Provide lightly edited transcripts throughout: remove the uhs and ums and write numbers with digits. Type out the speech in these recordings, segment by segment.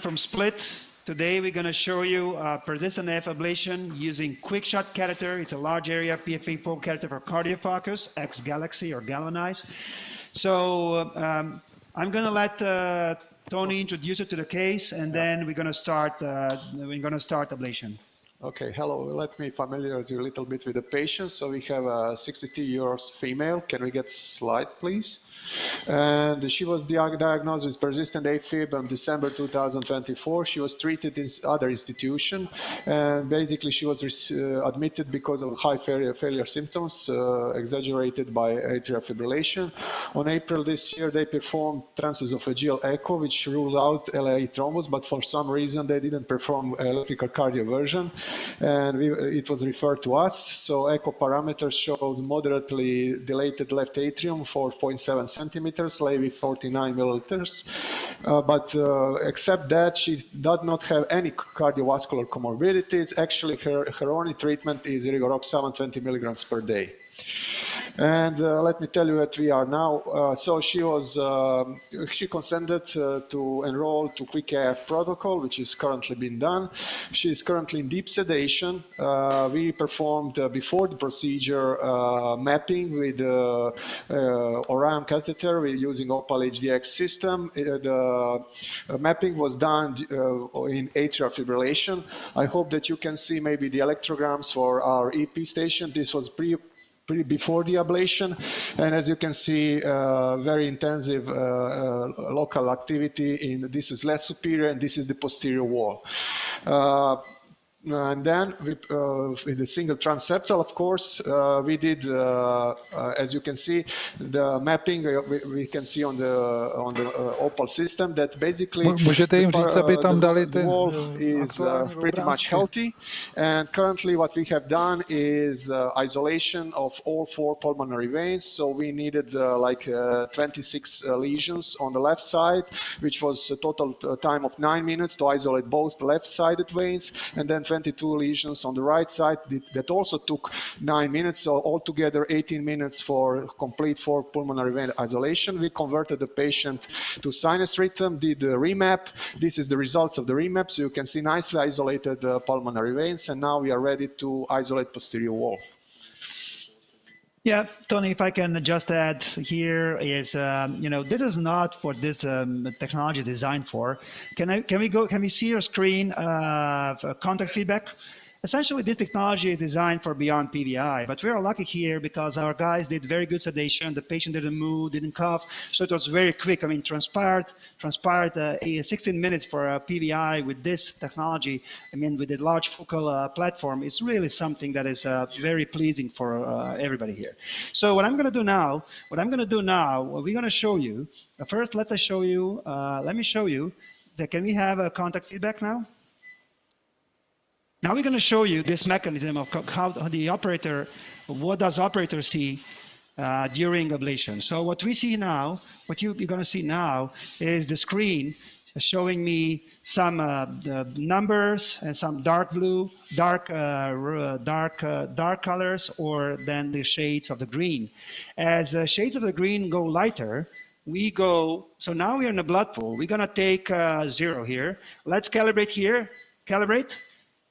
from Split. Today we're going to show you persistent AF ablation using quick shot catheter. It's a large area PFA focal catheter for cardio focus, X Galaxy or galvanize. So I'm going to let Tony introduce it to the case, and then we're going to start ablation. Okay, hello. Let me familiarize you a little bit with the patient. So we have a 62-year-old female. Can we get slide, please? And she was diagnosed with persistent AFib in December 2024. She was treated in other institution, and basically she was admitted because of high failure symptoms, exaggerated by atrial fibrillation. On April this year, they performed transesophageal echo, which ruled out LAE thrombus, but for some reason they didn't perform electrical cardioversion, and it was referred to us. So echo parameters showed moderately dilated left atrium, 4.7 centimeters, Levy 49 milliliters. But except that, she does not have any cardiovascular comorbidities. Actually, her only treatment is rivaroxaban 20 milligrams per day. And let me tell you what we are now. So she consented to enroll to quick AF protocol, which is currently being done. She is currently in deep sedation. We performed before the procedure mapping with Orion catheter. We're using Opal HDX system. The mapping was done in atrial fibrillation. I hope that you can see maybe the electrograms for our EP station. This was before the ablation, and as you can see, very intensive local activity this is left superior, and this is the posterior wall. And then with the single transeptal, of course, we did, as you can see, the mapping we can see on the Opal system that basically the wall is pretty much healthy. And currently what we have done is isolation of all 4 pulmonary veins. So we needed like 26 lesions on the left side, which was a total time of 9 minutes to isolate both left-sided veins, and then 22 lesions on the right side that also took 9 minutes. So altogether 18 minutes for complete 4 pulmonary vein isolation. We converted the patient to sinus rhythm, did the remap. This is the results of the remap. So you can see nicely isolated pulmonary veins, and now we are ready to isolate posterior wall. Yeah, Tony, if I can just add here is, this is not what this technology is designed for. Can we see your screen contact feedback? Essentially, this technology is designed for beyond PVI, but we are lucky here because our guys did very good sedation. The patient didn't move, didn't cough, so it was very quick. I mean, transpired 16 minutes for a PVI with this technology. I mean, with the large focal platform, it's really something that is very pleasing for everybody here. So what I'm going to do now, we're going to show you. First, let me show you that. Can we have a contact feedback now? Now we're going to show you this mechanism of how the operator, what does operator see during ablation. So what we see now, what you're going to see now is the screen showing me some numbers and some dark blue, dark colors, or then the shades of the green. As shades of the green go lighter, we go, so now we're in a blood pool. We're going to take 0 here. Let's calibrate here. Calibrate.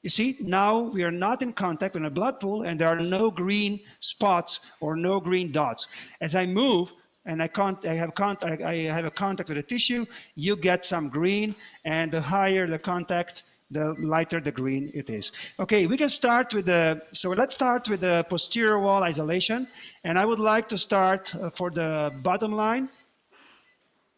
You see, now we are not in contact in a blood pool, and there are no green spots or no green dots. As I move and I have a contact with the tissue, you get some green, and the higher the contact, the lighter the green it is. Okay, we can start with let's start with the posterior wall isolation, and I would like to start for the bottom line.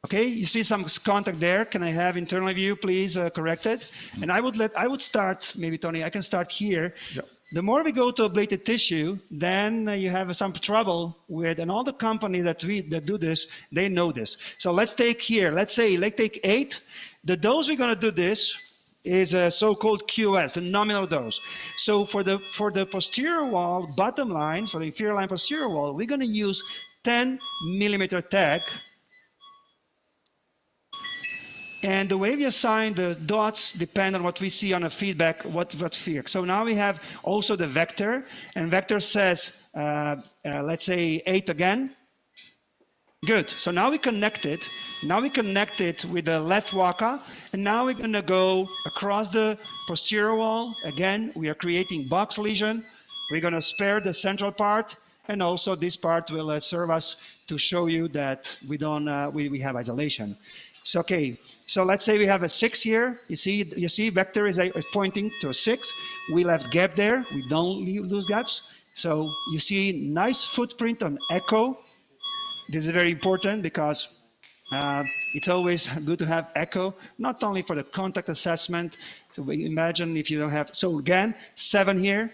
Okay, you see some contact there. Can I have internal view, please, corrected? And I would start, maybe Tony, I can start here. Yep. The more we go to ablated tissue, then you have some trouble with, and all the companies that do this, they know this. So let's take here, let's take 8. The dose we're going to do this is a so-called QS, a nominal dose. So for the posterior wall, bottom line, for the inferior line posterior wall, we're going to use 10 millimeter tag. And the way we assign the dots depend on what we see on a feedback, what's feedback. So now we have also the vector, and vector says, let's say 8 again. Good. So now we connect it. Now we connect it with the left waka, and now we're gonna go across the posterior wall. Again, we are creating box lesion. We're gonna spare the central part, and also this part will serve us to show you that we don't we have isolation. So okay. So let's say we have a 6 here. You see, vector is pointing to a 6. We left gap there. We don't lose gaps. So you see, nice footprint on echo. This is very important because it's always good to have echo, not only for the contact assessment. So imagine if you don't have, so again, 7 here.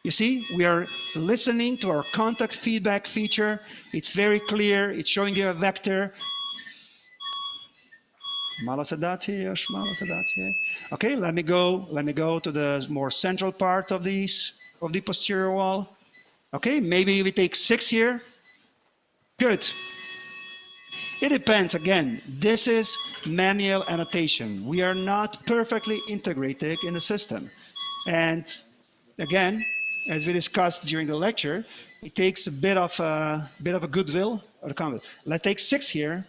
You see, we are listening to our contact feedback feature. It's very clear. It's showing you a vector. Okay, let me go to the more central part of the posterior wall. Okay, maybe we take 6 here. Good. It depends. Again, this is manual annotation. We are not perfectly integrated in the system. And again, as we discussed during the lecture, it takes a bit of a goodwill or comment. Let's take 6 here.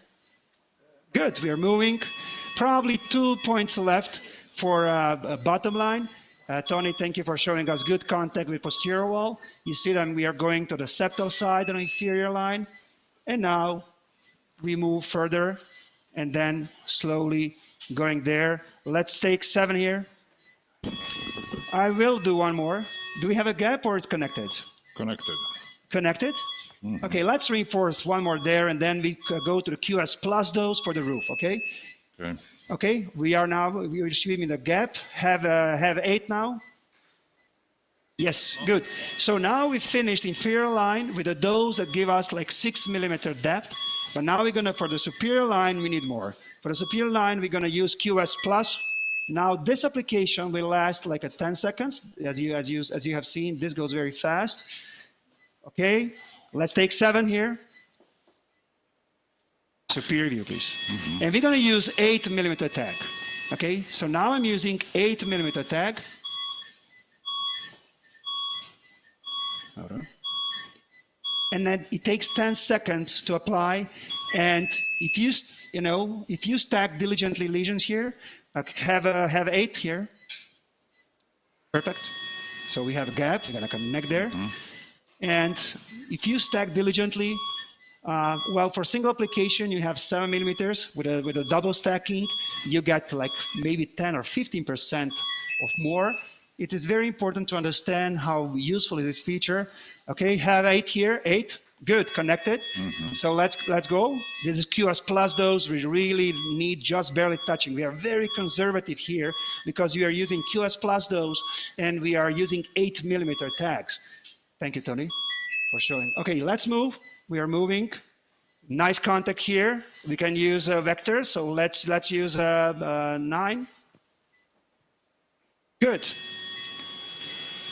Good. We are moving. Probably 2 points left for a bottom line. Tony, thank you for showing us good contact with posterior wall. You see that we are going to the septal side and inferior line. And now we move further and then slowly going there. Let's take 7 here. I will do one more. Do we have a gap or it's connected? Connected. Connected? Mm-hmm. Okay, let's reinforce one more there and then we go to the QS plus dose for the roof, okay? Okay. Okay, we are receiving the gap. Have 8 now. Yes, good. So now we finished inferior line with a dose that give us like 6 millimeter depth. But now we're gonna, for the superior line, we need more. For the superior line, we're gonna use QS plus. Now this application will last like 10 seconds. As you have seen, this goes very fast. Okay, let's take 7 here. Superior view, please. Mm-hmm. And we're gonna use 8 millimeter tag. Okay, so now I'm using 8 millimeter tag. And then it takes 10 seconds to apply. And if you stack diligently lesions here, have 8 here. Perfect. So we have a gap. We're gonna connect there. Mm-hmm. And if you stack diligently, well, for single application, you have 7 millimeters. With a double stacking, you get like maybe 10 or 15% of more. It is very important to understand how useful is this feature. Okay, have 8 here, 8, good, connected. Mm-hmm. So let's go. This is QS plus dose. We really need just barely touching. We are very conservative here because we are using QS plus dose and we are using 8 millimeter tags. Thank you, Tony, for showing. Okay, let's move. We are moving. Nice contact here. We can use a vector. So let's use 9. Good.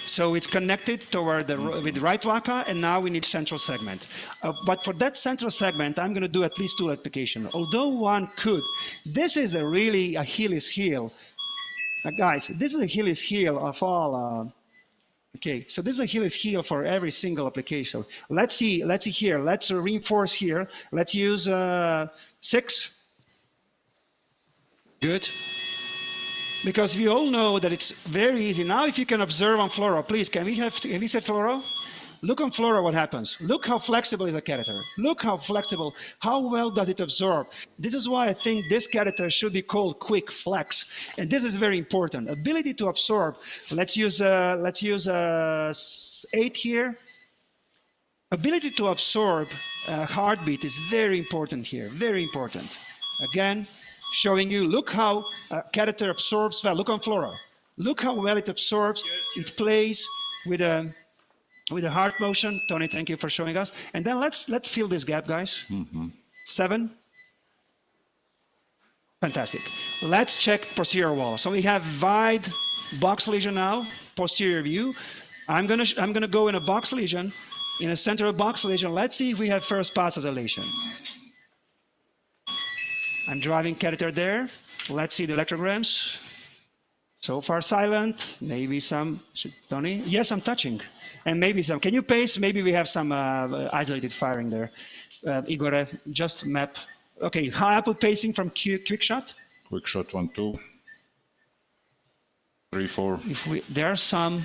So it's connected toward with right waka, and now we need central segment. But for that central segment, I'm going to do at least 2 applications. Although one could, this is really Achilles heel. Guys, this is Achilles heel of all. Okay, so this is Achilles heel for every single application. Let's see here. Let's reinforce here. Let's use 6. Good. Because we all know that it's very easy. Now if you can observe on fluoro, please, can we set fluoro? Look on fluoro what happens. Look how flexible is the catheter. Look how flexible, how well does it absorb. This is why I think this catheter should be called quick flex. And this is very important. Ability to absorb. Let's use 8 here. Ability to absorb heartbeat is very important here, very important. Again, showing you, look how catheter absorbs well. Look on fluoro. Look how well it absorbs. Yes. It plays with a heart motion. Tony, thank you for showing us. And then let's fill this gap, guys. Mm-hmm. 7. Fantastic. Let's check posterior wall. So we have wide box lesion now, posterior view. I'm gonna go in a box lesion, in a central box lesion. Let's see if we have first pass isolation. I'm driving catheter there. Let's see the electrograms. So far silent. Maybe some, Tony? Yes, I'm touching. And maybe some. Can you pace? Maybe we have some isolated firing there. Igor, just map. Okay, high output pacing from quick shot. Quick shot 1, 2, 3, 4. There are some,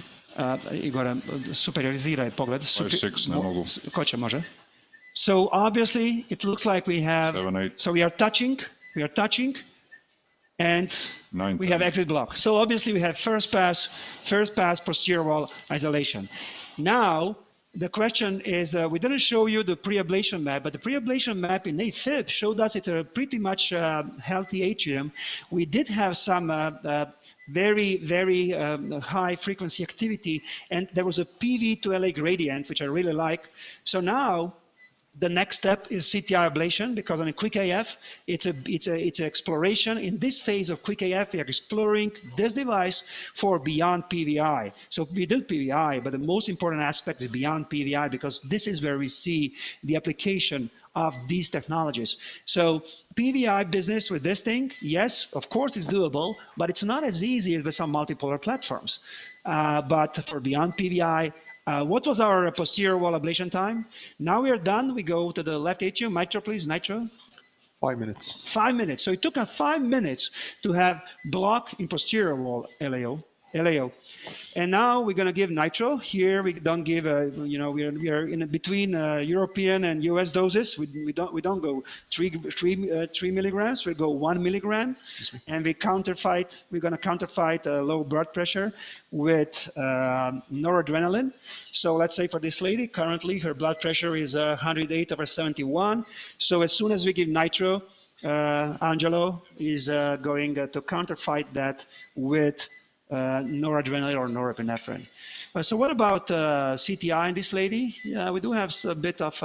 Igor, superioriziraj pogled. 5, 6, ne mogu. Koče može. So obviously it looks like we have, 7, 8. so we are touching, and 9, we have exit block. So obviously we have first pass posterior wall isolation. Now, the question is, we didn't show you the pre-ablation map, but the pre-ablation map in AFib showed us it's a pretty much healthy atrium. We did have some very, very high frequency activity, and there was a PV to LA gradient, which I really like. So now, the next step is CTI ablation, because on a quick AF, it's an exploration. In this phase of quick AF, we are exploring this device for beyond PVI. So we did PVI, but the most important aspect is beyond PVI, because this is where we see the application of these technologies. So PVI business with this thing, yes, of course it's doable, but it's not as easy as with some multipolar platforms. But for beyond PVI, what was our posterior wall ablation time? Now we are done. We go to the left atrium. Nitro, please. Nitro. 5 minutes. 5 minutes. So it took us 5 minutes to have block in posterior wall LAO. And now we're going to give nitro. Here we don't give, we are in between European and US doses. We don't go 3 milligrams. We go 1 milligram, and we're going to counterfight low blood pressure with noradrenaline. So let's say for this lady, currently her blood pressure is 108/71. So as soon as we give nitro, Angelo is going to counterfight that with noradrenaline or norepinephrine. So what about CTI in this lady? Yeah, we do have a bit of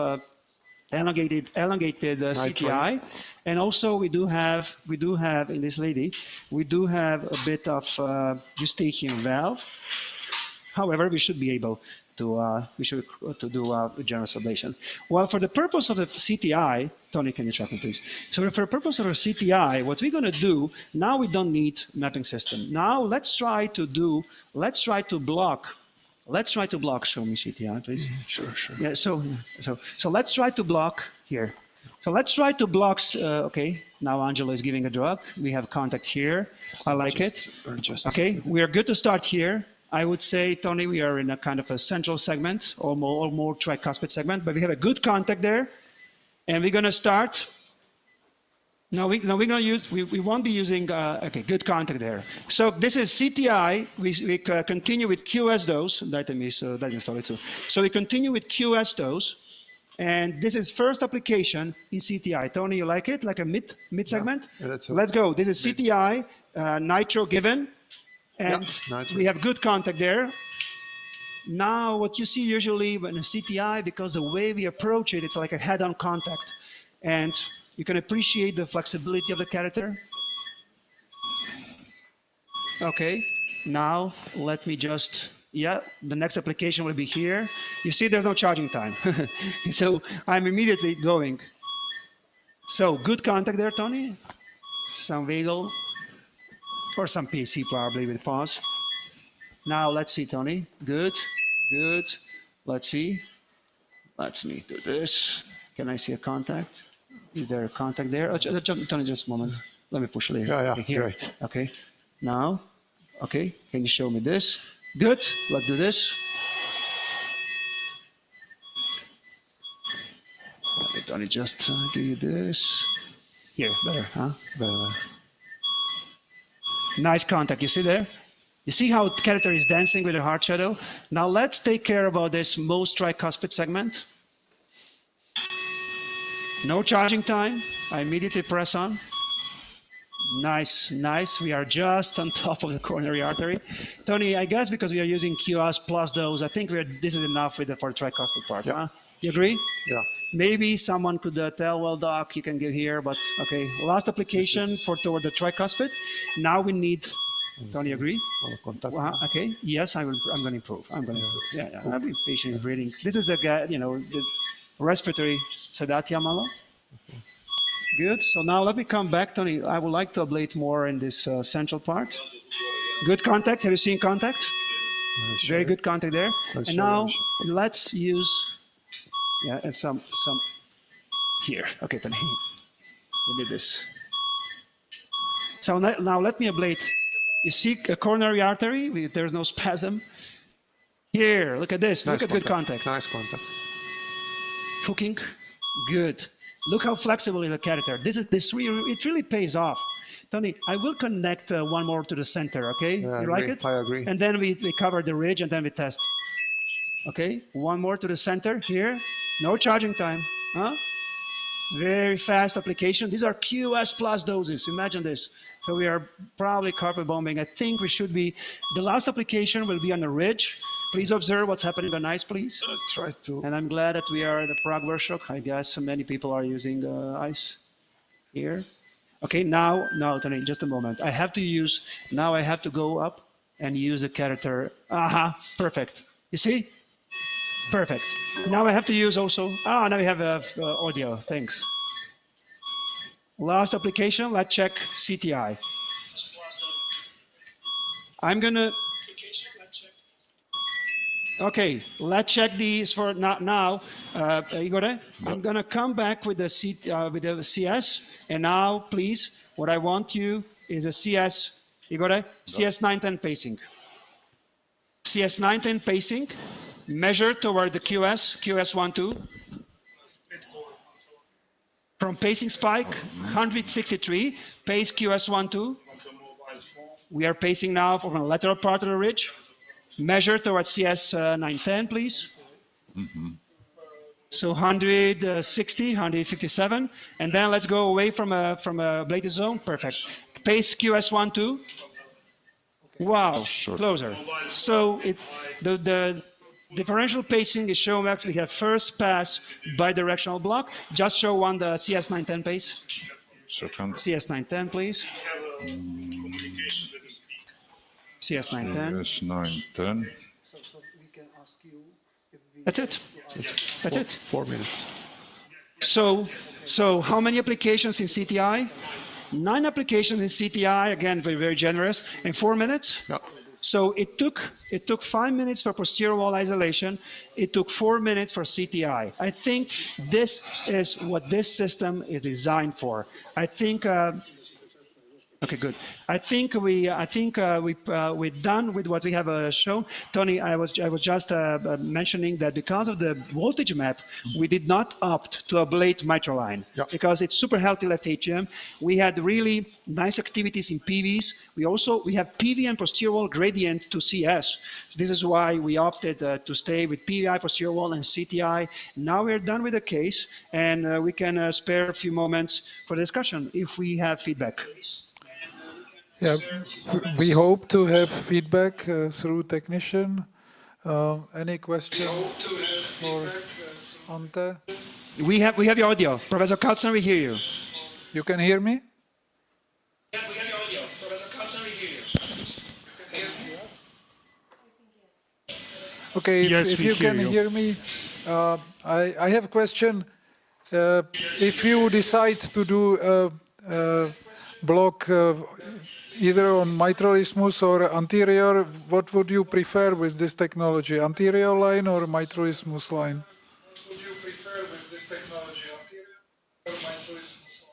elongated CTI, and also we do have in this lady, we do have a bit of Eustachian valve. However, we should be able to do generous ablation. Well, for the purpose of the CTI, Tony, can you check me, please? So for the purpose of our CTI, what we're going to do, now we don't need mapping system. Now let's try to block, show me CTI, please. Sure. Yeah, so let's try to block here. So let's try to block, okay, now Angelo is giving a drug. We have contact here. I like it. Okay, we are good to start here. I would say, Tony, we are in a kind of a central segment, or more tricuspid segment, but we have a good contact there. And we're going to start. Now we're going to use, we won't be using, okay, good contact there. So this is CTI. We continue with QS dose. So we continue with QS dose. And this is first application in CTI. Tony, you like it? Like a mid segment? Yeah, let's go. This is CTI, nitro given. And we have good contact there. Now, what you see usually when a CTI, because the way we approach it, it's like a head-on contact. And you can appreciate the flexibility of the catheter. Okay, now let me just, the next application will be here. You see there's no charging time. So I'm immediately going. So good contact there, Tony. Some vagal. Or some PC probably with pause. Now let's see, Tony. Good. Let's see. Let me do this. Can I see a contact? Is there a contact there? Oh, Tony, just a moment. Let me push later. Yeah, okay, here. Great. Okay. Now, okay. Can you show me this? Good. Let's do this. Let me, Tony, just give you this. Here, better, huh? Better. Nice contact, you see there? You see how the catheter is dancing with the heart shadow? Now let's take care about this most tricuspid segment. No charging time. I immediately press on. Nice. We are just on top of the coronary artery. Tony, I guess because we are using QS plus dose, I think this is enough for the tricuspid part. Yeah. Huh? You agree? Yeah. Maybe someone could tell, well, doc, you can give here, but okay. Last application toward the tricuspid. Now we need. Don't you agree? Okay. Yes, I'm going to improve. Yeah. Every patient is breathing. This is the respiratory sedatia malo. Good. So now let me come back, Tony. I would like to ablate more in this central part. Good contact. Have you seen contact? Very good contact there. And now let's use. Yeah, and some. Here. Okay, Tony. We did this. So now let me ablate. You see a coronary artery? There's no spasm. Here, look at this. Nice Look at good contact. Nice contact. Hooking, good. Look how flexible is the catheter. It really pays off. Tony, I will connect one more to the center, okay? Yeah, you like it? I agree. And then we cover the ridge and then we test. Okay, one more to the center here. No charging time, huh? Very fast application. These are QS plus doses. Imagine this. So we are probably carpet bombing. I think we should be. The last application will be on the ridge. Please observe what's happening on ice, please. Let's try to. And I'm glad that we are at the Prague workshop. I guess many people are using ice here. Okay, now, Tony, just a moment. I have to go up and use a catheter. Aha, perfect. You see? Perfect. Now I have to use also, now we have audio, thanks. Last application, let's check CTI. Okay, let's check these for now. Igor, I'm gonna come back with the CS, and now please, what I want you is a CS, Igor, CS 910 pacing. CS 910 pacing, measure toward the QS 12. From pacing spike, 163, pace QS 12. We are pacing now from the lateral part of the ridge. Measure towards CS 910, please. So 160, 157, and then let's go away from a ablated zone. Perfect. Pace QS 12. Wow, closer. So the differential pacing is shown max. We have first pass bidirectional block. Just show one the CS 910 pace. Second. CS 910, please. CS 910. CS 910. That's it. That's it. 4 minutes. So how many applications in CTI? 9 applications in CTI. Again, very generous. In 4 minutes. Yeah. So it took 5 minutes for posterior wall isolation. It took 4 minutes for CTI. I think this is what this system is designed for. I think. Okay, good. I think we're done with what we have shown. Tony, I was just mentioning that because of the voltage map, we did not opt to ablate mitral line because it's super healthy left atrium. We had really nice activities in PVs. We have PV and posterior wall gradient to CS. So this is why we opted to stay with PVI, posterior wall, and CTI. Now we're done with the case, and we can spare a few moments for discussion if we have feedback. Yeah, we hope to have feedback through technician. Any question for Ante? We have your audio. Professor Kautzner, we hear you. You can hear me? Yeah, we have your audio. Professor Kautzner, we hear you. Okay, yes, if you can hear me, I have a question. If you decide to do a block either on mitral isthmus or anterior, what would you prefer with this technology, anterior line or mitral isthmus line? What would you prefer with this technology, anterior or mitral isthmus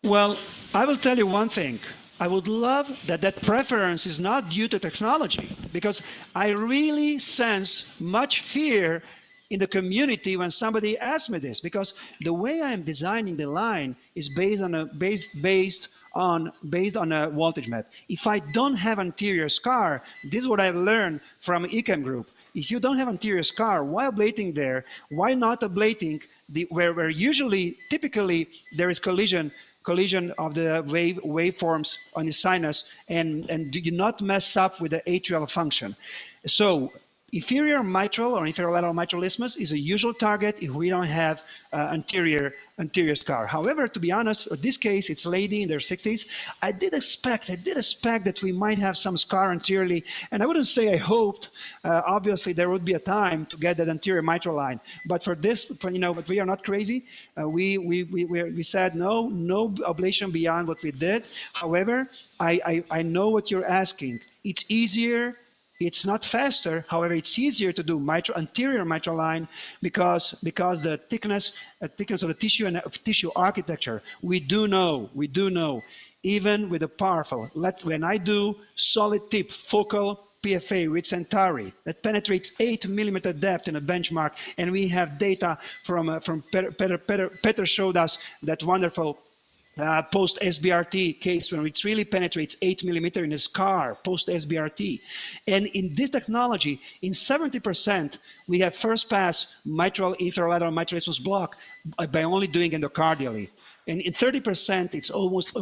line? Well, I will tell you one thing. I would love that preference is not due to technology, because I really sense much fear in the community when somebody asks me this, because the way I am designing the line is based on a voltage map. If I don't have anterior scar, this is what I've learned from ECAM group. If you don't have anterior scar, why ablating there? Why not ablating where usually, typically, there is collision of the waveforms on the sinus, and do you not mess up with the atrial function? So inferior mitral or inferior lateral mitral isthmus is a usual target if we don't have anterior scar. However, to be honest, in this case, it's a lady in their 60s. I did expect that we might have some scar anteriorly, and I wouldn't say I hoped. Obviously, there would be a time to get that anterior mitral line. But for this, but we are not crazy. We said no ablation beyond what we did. However, I know what you're asking. It's easier It's not faster, however, it's easier to do anterior mitral line because the thickness of the tissue and of tissue architecture. We do know, even with the powerful, when I do solid tip focal PFA with Centauri that penetrates 8 millimeter depth in a benchmark, and we have data from Peter showed us that wonderful post-SBRT case when it really penetrates 8 millimeter in a scar post-SBRT. And in this technology, in 70%, we have first pass mitral ipsilateral mitral isthmus block by only doing endocardially. And in 30%, it's almost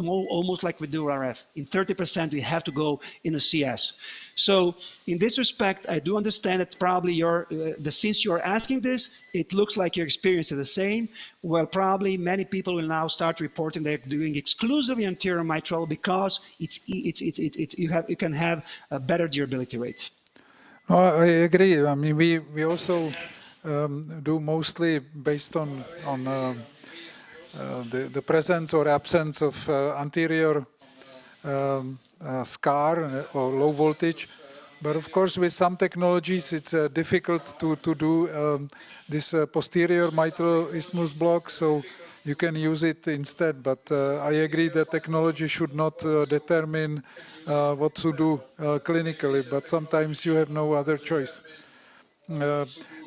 like we do RF. In 30%, we have to go in a CS. So in this respect, I do understand that probably since you're asking this, it looks like your experience is the same. Well, probably many people will now start reporting they're doing exclusively anterior mitral because you can have a better durability rate. No, I agree. I mean, we also do mostly based on the presence or absence of anterior scar or low voltage. But of course, with some technologies, it's difficult to do this posterior mitral isthmus block, so you can use it instead. But I agree that technology should not determine what to do clinically, but sometimes you have no other choice.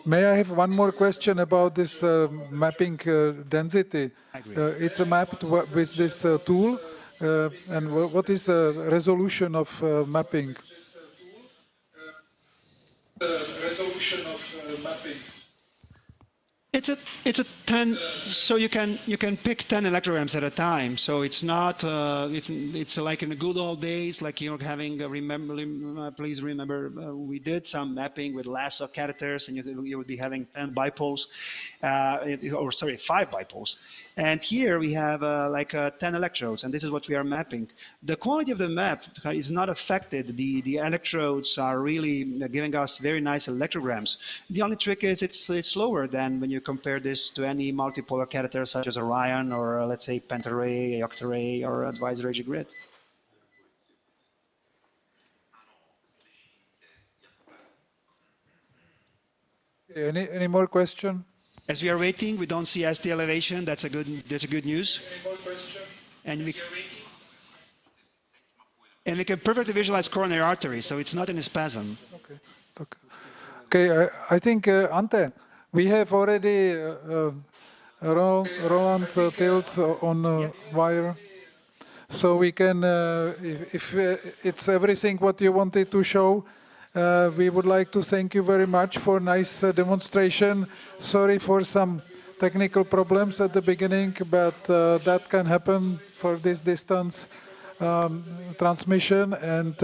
May I have one more question about this mapping density? It's mapped with this tool, and what is the resolution of mapping? Resolution of mapping. It's a 10, so you can pick 10 electrograms at a time. So it's not it's like in the good old days, like you're having please remember we did some mapping with lasso catheters, and you would be having 10 bipoles, or sorry, 5 bipoles. And here we have 10 electrodes, and this is what we are mapping. The quality of the map is not affected. The electrodes are really giving us very nice electrograms. The only trick is it's slower than when you compare this to any multipolar catheter such as Orion or let's say Pentaray, Octaray, or Advisor Grid. Any more question? As we are waiting, we don't see ST elevation. That's a good news. Any more question? And we can perfectly visualize coronary artery, so it's not in a spasm. Okay. I think Ante, we have already Roland Tilts on wire, so we can, if it's everything what you wanted to show. We would like to thank you very much for nice demonstration. Sorry for some technical problems at the beginning, but that can happen for this distance transmission. And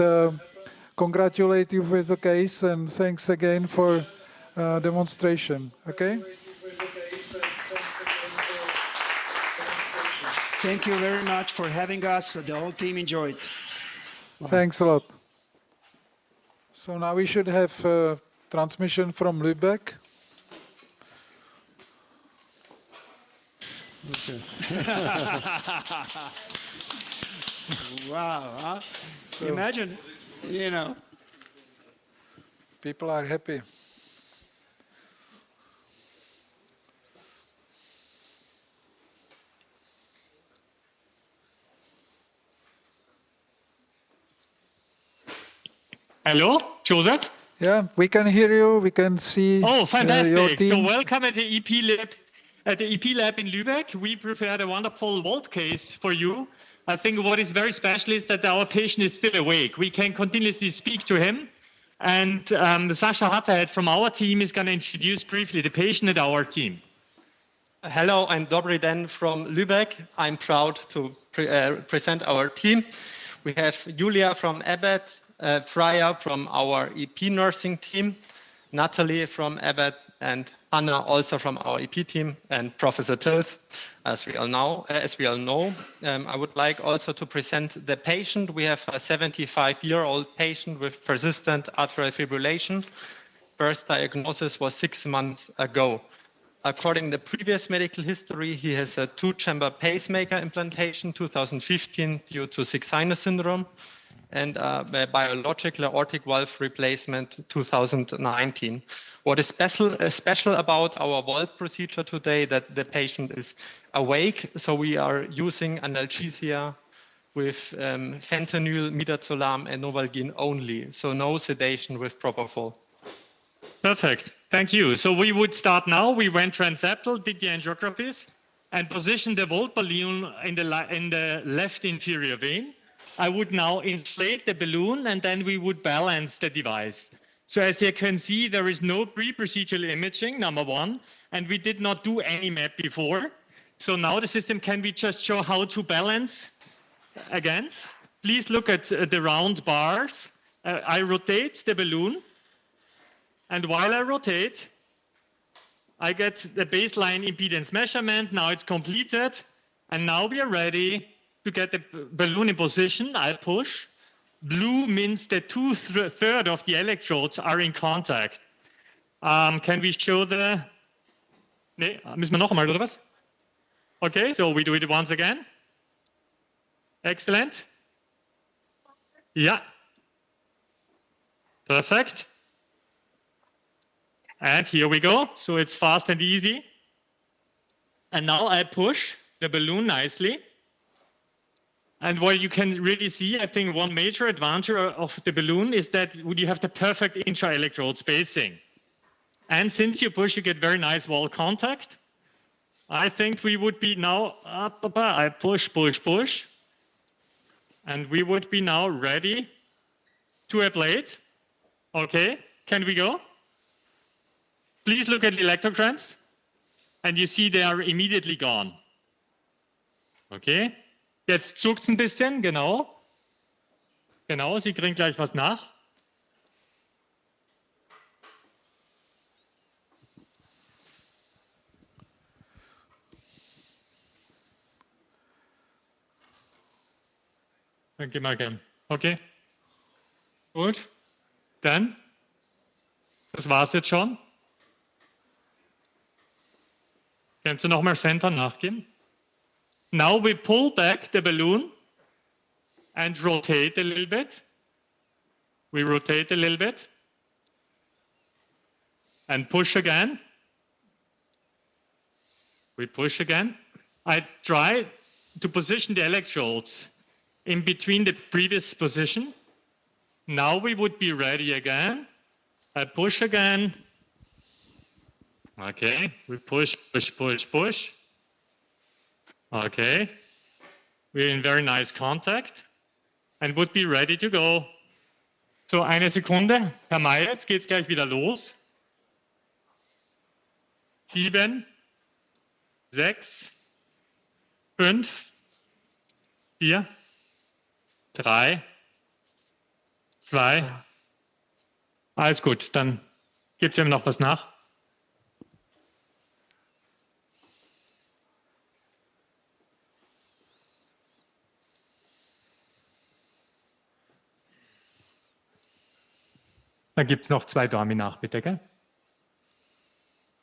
congratulate you with the case, and thanks again for demonstration. Okay? Thank you very much for having us. The whole team enjoyed. Thanks a lot. So now we should have transmission from Lübeck. Okay. Wow. Huh? So imagine, People are happy. Hello, Joseph? Yeah, we can hear you. We can see. Oh, your fantastic. team. So welcome at the EP lab. At the EP lab in Lübeck, we prepared a wonderful vault case for you. I think what is very special is that our patient is still awake. We can continuously speak to him. And Sasha Hatterhead from our team is going to introduce briefly the patient and our team. Hello, I'm Dobry Den from Lübeck. I'm proud to present our team. We have Julia from Abbott, Freya from our EP nursing team, Natalie from Abbott, and Anna also from our EP team, and Professor Tills, as we all know. I would like also to present the patient. We have a 75-year-old patient with persistent atrial fibrillation. First diagnosis was 6 months ago. According to the previous medical history, he has a 2-chamber pacemaker implantation 2015 due to sick sinus syndrome. and a biological aortic valve replacement 2019. What is special about our valve procedure today that the patient is awake, so we are using analgesia with fentanyl, midazolam, and Novalgin only, so no sedation with propofol. Perfect. Thank you. So we would start now. We went transeptal, did the angiographies, and positioned the volt balloon in the left inferior vein. I would now inflate the balloon, and then we would balance the device. So as you can see, there is no pre-procedural imaging, number one, and we did not do any map before. So now the system, can we just show how to balance again? Please look at the round bars. I rotate the balloon, and while I rotate, I get the baseline impedance measurement. Now it's completed, and now we are ready to get the balloon in position. I push. Blue means that 2/3 of the electrodes are in contact. Can we show the... Nee, müssen wir noch einmal, oder was? Okay, so we do it once again. Excellent. Yeah. Perfect. And here we go. So it's fast and easy. And now I push the balloon nicely. And what you can really see, I think one major advantage of the balloon is that you have the perfect intra-electrode spacing. And since you push, you get very nice wall contact. I think we would be now, I push, push, push. And we would be now ready to ablate. Okay, can we go? Please look at the electrograms. And you see they are immediately gone. Okay. Jetzt zuckt es ein bisschen, genau. Genau, Sie kriegen gleich was nach. Dann gehen wir again. Okay. Gut. Dann, das war's jetzt schon. Kannst du nochmal Center nachgeben? Now we pull back the balloon and rotate a little bit. We rotate a little bit and push again. We push again. I try to position the electrodes in between the previous position. Now we would be ready again. I push again. Okay, we push, push, push, push. Okay, we're in very nice contact and would be ready to go. So, eine Sekunde, Herr Mayer, jetzt geht's gleich wieder los. 7, 6, 5, 4, 3, 2. Alles gut, dann gibt's eben noch was nach. Dann gibt es noch 2 Daumen nach, bitte, gell?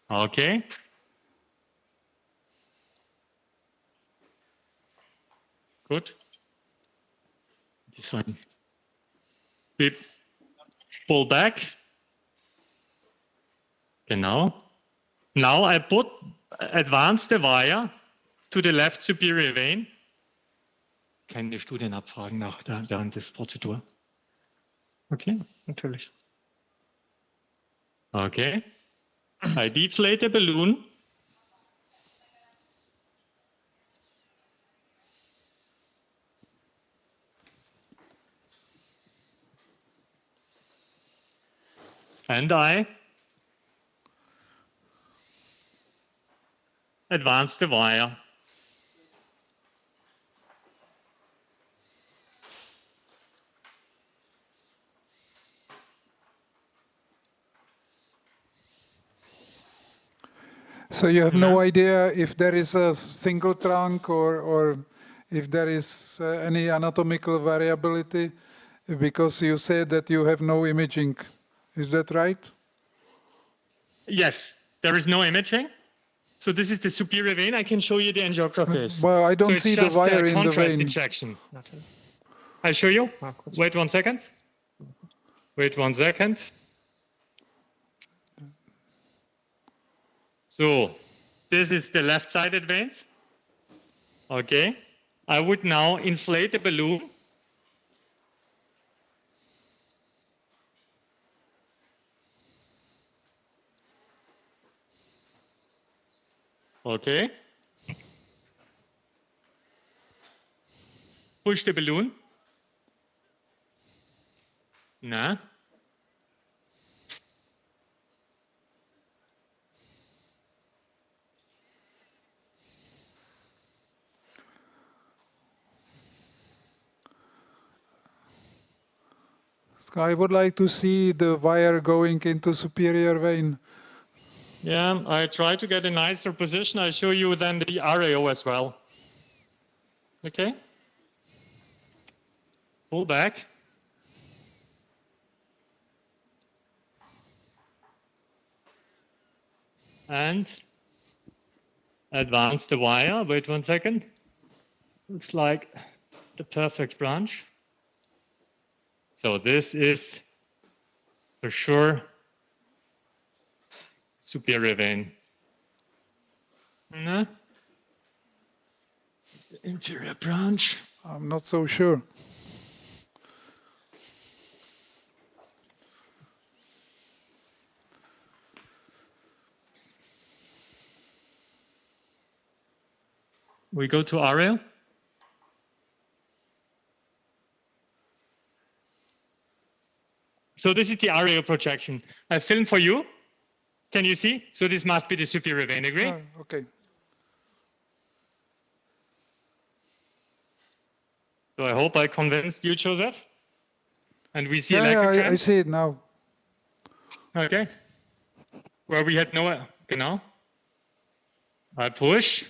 Okay. Gut. We pull back. Genau. Now I advance the wire to the left superior vein. Keine Studienabfragen während des Prozedur. Okay, natürlich. Okay. I deflate the balloon. And I advance the wire. So you have no idea if there is a single trunk or if there is any anatomical variability, because you said that you have no imaging. Is that right? Yes, there is no imaging. So this is the superior vein. I can show you the angiographies. Well, I don't so see the wire in the contrast vein. injection. I show you. Wait 1 second. Wait 1 second. So this is the left-sided veins. Okay. I would now inflate the balloon. Okay. Push the balloon. Na. I would like to see the wire going into superior vein. Yeah, I try to get a nicer position. I show you then the RAO as well. Okay. Pull back. And advance the wire. Wait 1 second. Looks like the perfect branch. So this is for sure superior vein. No? It's the inferior branch. I'm not so sure. We go to RAO. So this is the RAO projection. I filmed for you. Can you see? So this must be the superior vein, agree? Okay. So I hope I convinced you, Joseph. And we see Yeah, I see it now. Okay. Where we had no, genau. I push.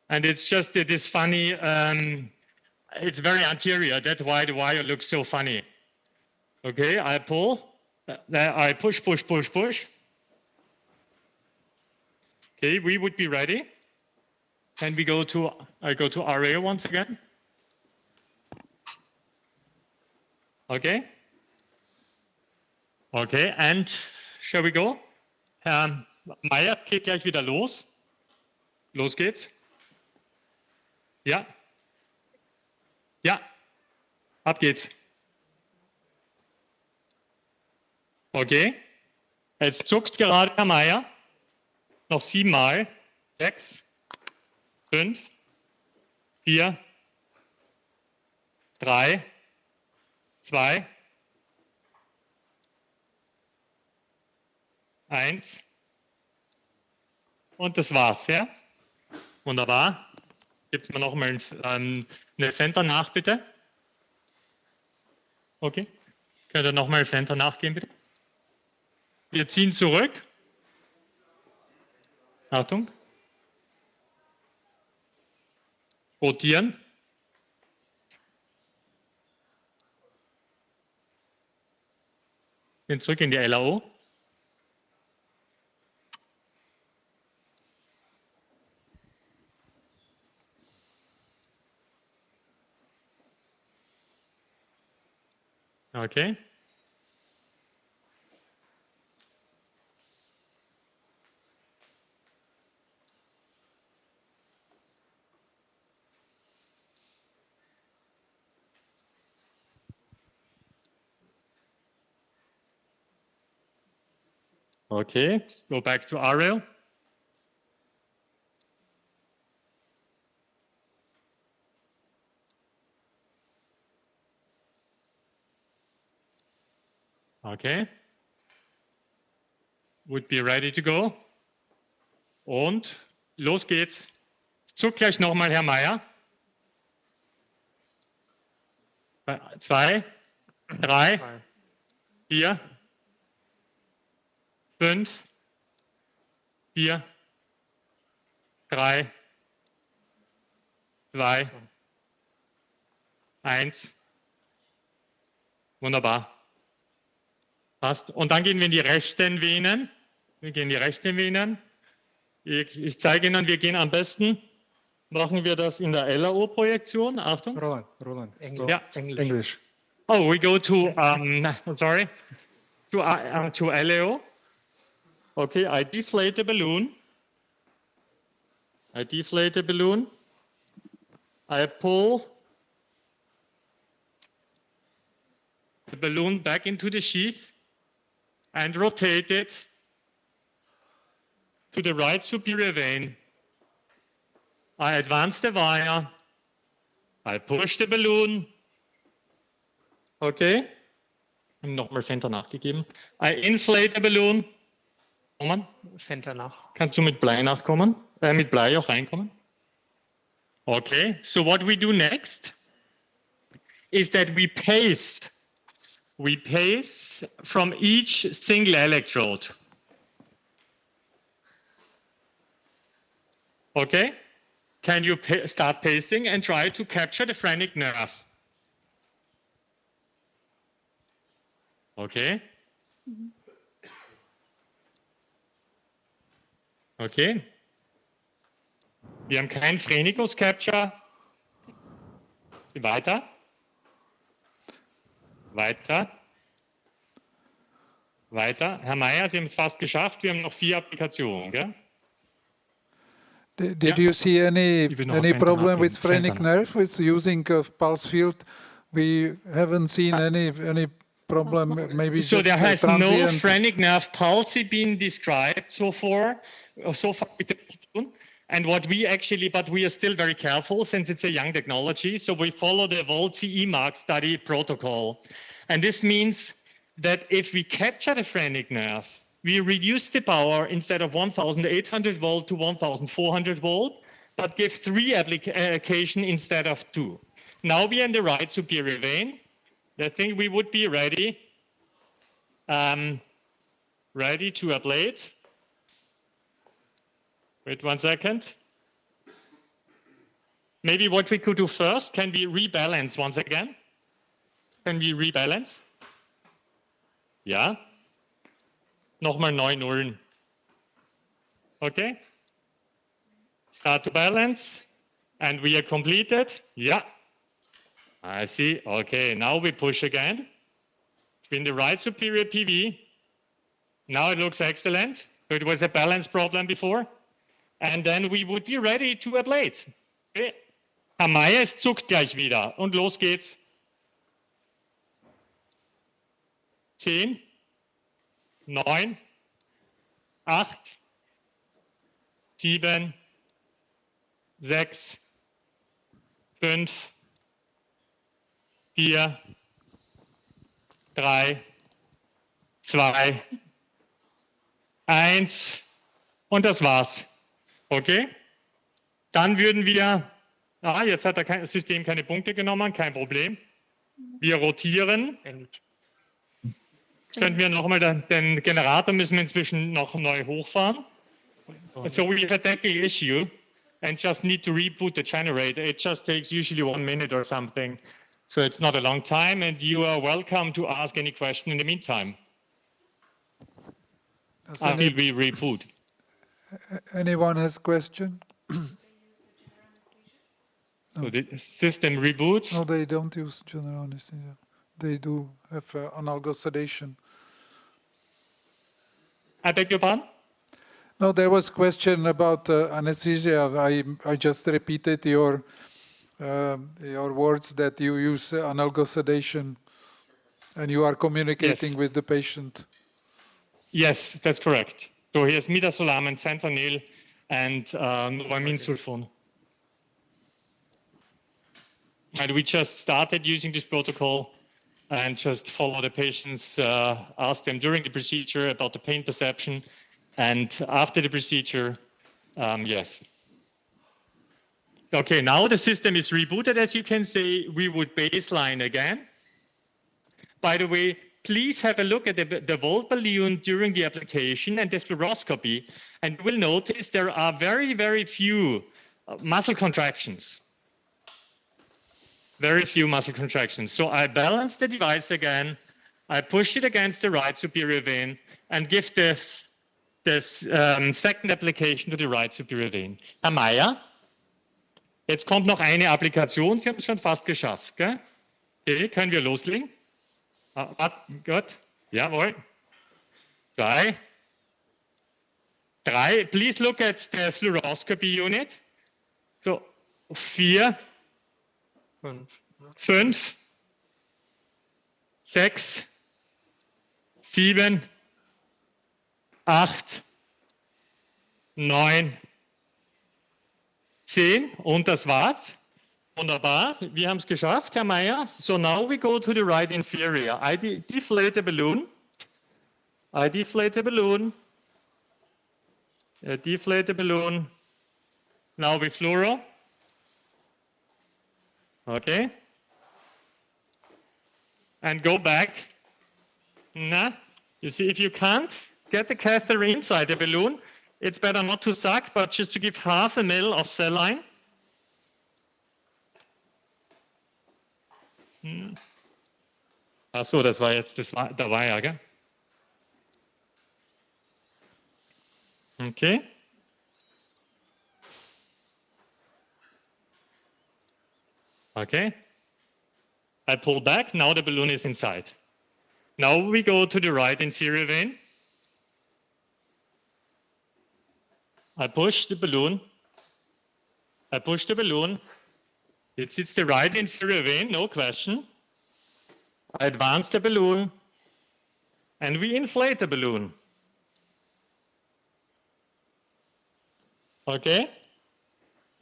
And it's just this funny, it's very anterior. That's why the wire looks so funny. Okay, I pull. I push, push, push, push. Okay, we would be ready. And I go to RAO once again. Okay. Okay, and shall we go? Herr Meier geht gleich wieder los. Los geht's. Ja. Ja. Ab geht's. Okay. Jetzt zuckt gerade Herr Meier. Noch 7 Mal. 6, 5, 4, 3, 2, 1. Und das war's, ja? Wunderbar. Gibt mir noch mal eine Center nach, bitte? Okay. Könnt ihr noch mal Center nachgehen, bitte? Wir ziehen zurück. Achtung. Rotieren. Gehen zurück in die LAO. Okay. Okay, go back to RAO. Okay. Would be ready to go. Und los geht's. Zuck gleich nochmal, Herr Meier. 2, 3, 4, 5, 4, 3, 2, 1. Wunderbar. Passt. Und dann gehen wir in die rechten Venen. Wir gehen in die rechten Venen. Ich zeige Ihnen, wir gehen am besten Machen wir das in der LAO-Projektion? Achtung. Roland. English. Yeah. English. Oh, we go to, sorry, to LAO. Okay, I deflate the balloon. I pull the balloon back into the sheath and rotate it to the right superior vein. I advance the wire. I push the balloon. Okay. Nochmal Fenter nachgegeben. I inflate the balloon. Kommen. Fenter nach. Kannst du mit Blei nachkommen? Mit Blei auch reinkommen? Okay. So what we do next is that we pace. We pace from each single electrode. Okay. Can you start pacing and try to capture the phrenic nerve? Okay. Okay. Wir haben kein Phrenicus Capture. Weiter. Herr Mayer, Sie haben es fast geschafft. Wir haben noch 4 Applikationen, gell? Did you see any problem with phrenic nerve with using pulse field? We haven't seen any problem. Maybe so just there has transient. no phrenic nerve palsy been described so far with the balloon. And what we actually, but we are still very careful since it's a young technology. So we follow the Volt CE mark study protocol. And this means that if we capture the phrenic nerve, we reduce the power instead of 1,800 volt to 1,400 volt, but give 3 application instead of 2. Now we are in the right superior vein. I think we would be ready, ready to ablate. Wait 1 second. Maybe what we could do first, can we rebalance once again? Can we rebalance? Ja. Nochmal 9 Nullen. Okay. Start to balance. And we are completed. Yeah. I see. Okay. Now we push again. In the right superior PV. Now it looks excellent. It was a balance problem before. And then we would be ready to ablate. Okay. Herr Mayer, es zuckt gleich wieder. Und los geht's. 10, 9, 8, 7, 6, 5, 4, 3, 2, 1 und das war's. Okay? Dann würden wir, jetzt hat das System keine Punkte genommen, kein Problem. Wir rotieren. Könnten wir nochmal den Generator müssen wir inzwischen noch neu hochfahren. So we have a technical issue and just need to reboot the generator. It just takes usually 1 minute or something. So it's not a long time and you are welcome to ask any question in the meantime. Until we reboot. Anyone has question? So the system reboots. No, they don't use general anesthesia. They do have analogous sedation. I beg your pardon? No, there was a question about anesthesia. I just repeated your words that you use analogous sedation and you are communicating with the patient. Yes, that's correct. So here's midazolam and fentanyl and noramine sulfone. And we just started using this protocol and just follow the patients, ask them during the procedure about the pain perception, and after the procedure, yes. Okay, now the system is rebooted. As you can see, we would baseline again. By the way, please have a look at the volt balloon during the application and the fluoroscopy, and you will notice there are very, very few muscle contractions. Very few muscle contractions. So I balance the device again, I push it against the right superior vein and give the second application to the right superior vein. Herr Mayer, Jetzt kommt noch eine Applikation. Sie haben es schon fast geschafft. Gell? Okay, können wir loslegen? Gut. Jawohl. 2. 3. Please look at the fluoroscopy unit. So, 4. 5. 6. 7. 8. 9. 10. Und das war's. Wunderbar. Wir haben es geschafft, Herr Meyer. So now we go to the right inferior. I deflate the balloon. I deflate the balloon. Deflate the balloon. Now we fluoro. Okay. And go back. Nah. You see, if you can't get the catheter inside the balloon, it's better not to suck, but just to give half a ml of saline. Ach so, das war jetzt, da war ja, gell? Okay. Okay. I pull back, now the balloon is inside. Now we go to the right inferior vein. I push the balloon. I push the balloon. It's the right inferior vein, no question. I advance the balloon. And we inflate the balloon. Okay?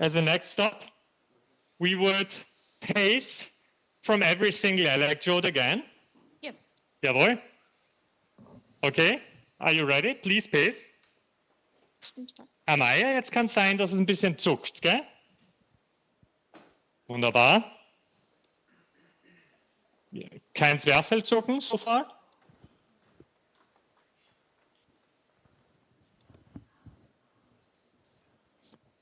As a next step, we would pace from every single electrode again. Yes. Jawohl. Okay, are you ready? Please pace. Herr Meyer, jetzt kann es sein, dass es ein bisschen zuckt, gell? Wunderbar. Kein Zwerchfellzucken so far?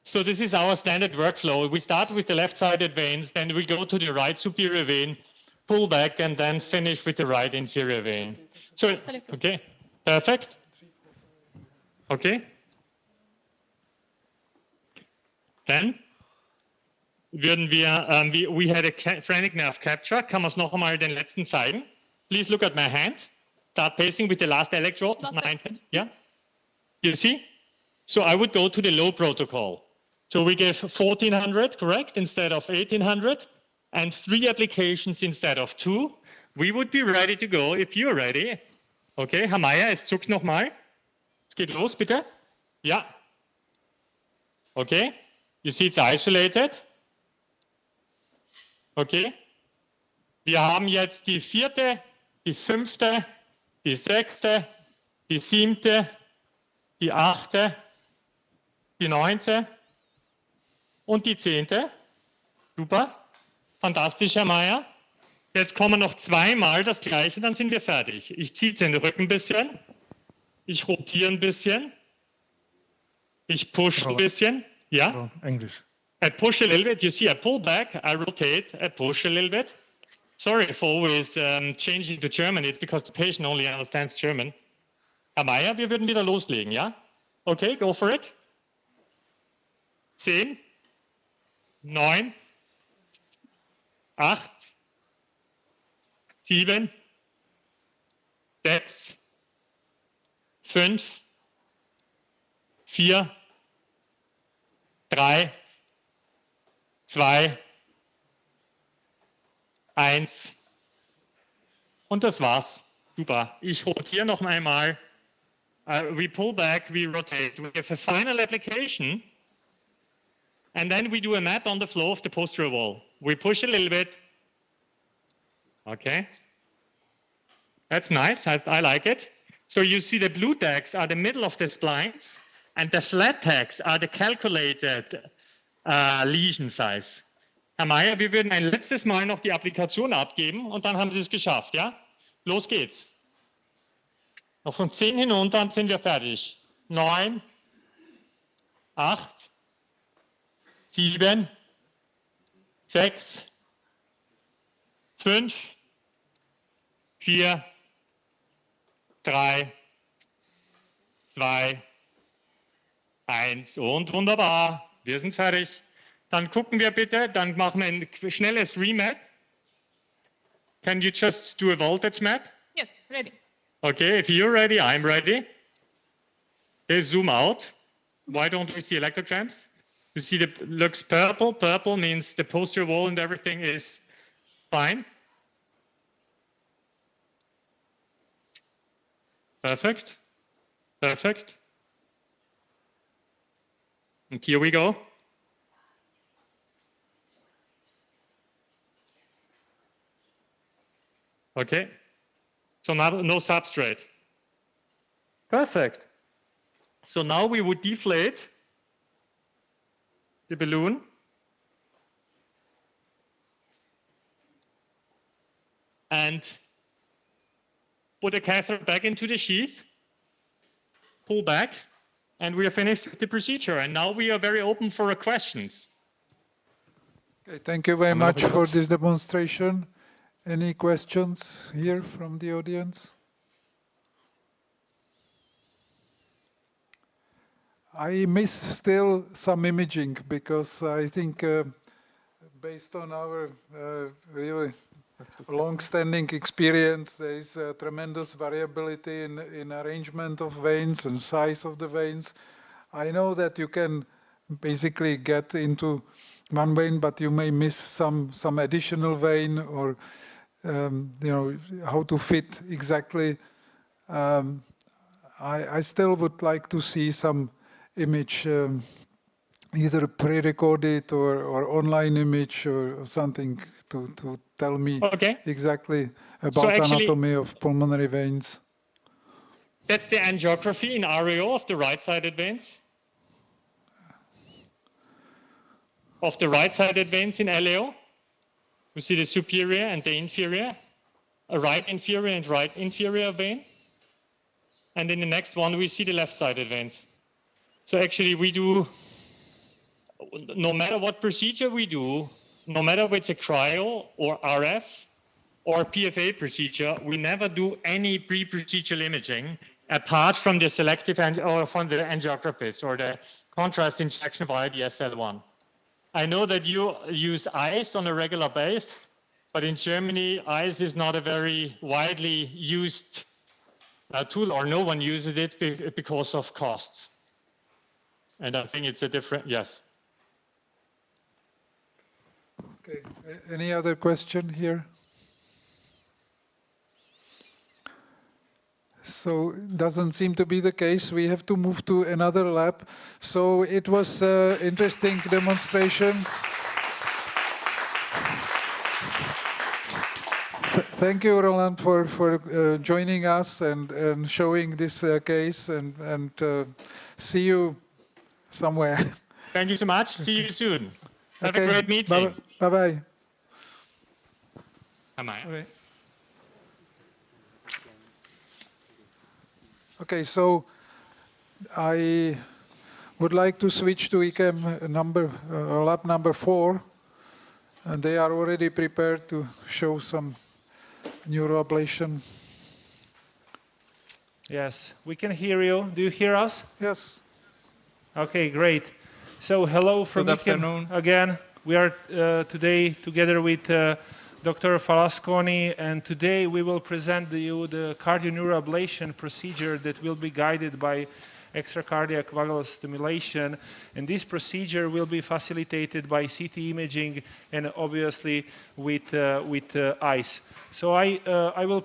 So this is our standard workflow. We start with the left-sided veins, then we go to the right superior vein, pull back, and then finish with the right inferior vein. So, okay, perfect. Okay. Then würden wir, we had a phrenic nerve capture. Kann man es noch einmal den letzten zeigen? Please look at my hand. Start pacing with the last electrode. Yeah. You see? So I would go to the low protocol. So we give 1400, correct, instead of 1800, and 3 applications instead of 2. We would be ready to go if you're ready. Okay, Herr Meyer, es zuckt nochmal. Es geht los, bitte. Ja. Okay. You see it's isolated. Okay. Wir haben jetzt die 4., die 5., die 6., die 7., die 8., die 9. und die 10. Super. Fantastisch, Herr Meyer. Jetzt kommen noch 2-mal das Gleiche, dann sind wir fertig. Ich ziehe den Rücken ein bisschen. Ich rotiere ein bisschen. Ich push ein bisschen. Ja? English. I push a little bit. You see, I pull back, I rotate, I push a little bit. Sorry for always changing to German. It's because the patient only understands German. Herr Meyer, wir würden wieder loslegen, ja? Okay, go for it. 10, 9, 8, 7, 6, 5, 4, 3, 2, 1. Und das war's. Super. Ich rotiere noch einmal. We pull back, we rotate. We have a final application. And then we do a mat on the floor of the posterior wall. We push a little bit. Okay. That's nice. I like it. So you see the blue tags are the middle of the splines, and the flat tags are the calculated lesion size. Herr Meyer, wir würden ein letztes Mal noch die Applikation abgeben und dann haben Sie es geschafft, ja? Los geht's. Noch von 10 hinunter, dann sind wir fertig. 9, 8, 7, 6, 5, 4, 3, 2, 1 und wunderbar. Wir sind fertig. Dann gucken wir bitte, dann machen wir ein schnelles Remap. Can you just do a voltage map? Yes, ready. Okay, if you're ready, I'm ready. Okay, zoom out. Why don't we see electrograms? You see it looks purple. Purple means the posterior wall and everything is fine. Perfect. Perfect. And here we go. Okay. So now no substrate. Perfect. So now we would deflate the balloon. And put the catheter back into the sheath, pull back, and we are finished with the procedure. And now we are very open for questions. Okay, thank you very much for this demonstration. Any questions here from the audience? I miss still some imaging because I think based on our really long-standing experience, there is a tremendous variability in arrangement of veins and size of the veins. I know that you can basically get into one vein, but you may miss some additional vein, or how to fit exactly. I still would like to see some image, either pre-recorded or online image or something to tell me exactly about anatomy of pulmonary veins. That's the angiography in REO of the right-sided veins. Of the right-sided veins in LAO, we see the superior and the inferior, a right inferior and right inferior vein. And in the next one, we see the left-sided veins. So actually we do, no matter what procedure we do, no matter if it's a cryo or RF or PFA procedure, we never do any pre-procedural imaging apart from the selective or from the angiographies or the contrast injection via the SL1. I know that you use ICE on a regular basis, but in Germany, ICE is not a very widely used tool, or no one uses it because of costs. And I think it's a different, yes. Okay, any other question here? So doesn't seem to be the case. We have to move to another lab. So it was an interesting demonstration. Thank you, Roland, for joining us and showing this case, and see you somewhere. Thank you so much. See you soon. Have a great meeting. Bye-bye. Bye-bye. Okay, so I would like to switch to ECAM lab number 4, and they are already prepared to show some neuroablation. Yes, we can hear you. Do you hear us? Yes. Okay, great. So hello from Good afternoon. Again. We are today together with Dr. Falasconi, and today we will present you the cardioneuroablation procedure that will be guided by extracardiac vagal stimulation. And this procedure will be facilitated by CT imaging and obviously with ICE. So I will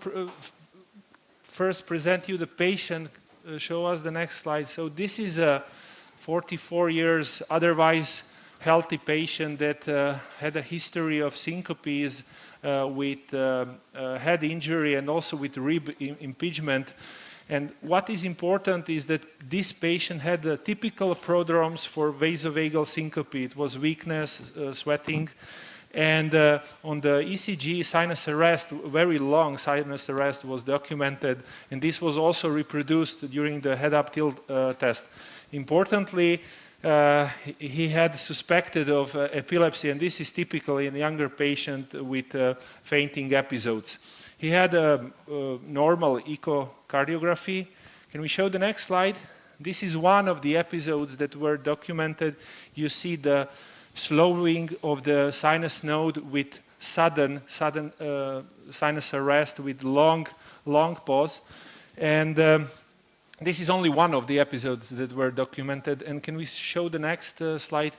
first present you the patient. Show us the next slide. So this is a 44 years otherwise healthy patient that had a history of syncopes with head injury and also with rib impingement. And what is important is that this patient had the typical prodromes for vasovagal syncope. It was weakness, sweating, and on the ECG, sinus arrest, very long sinus arrest was documented, and this was also reproduced during the head-up tilt test. Importantly, he had suspected of epilepsy, and this is typical in a younger patient with fainting episodes. He had a normal echocardiography. Can we show the next slide? This is one of the episodes that were documented. You see the slowing of the sinus node with sudden sinus arrest with long pause. And this is only one of the episodes that were documented. And can we show the next slide?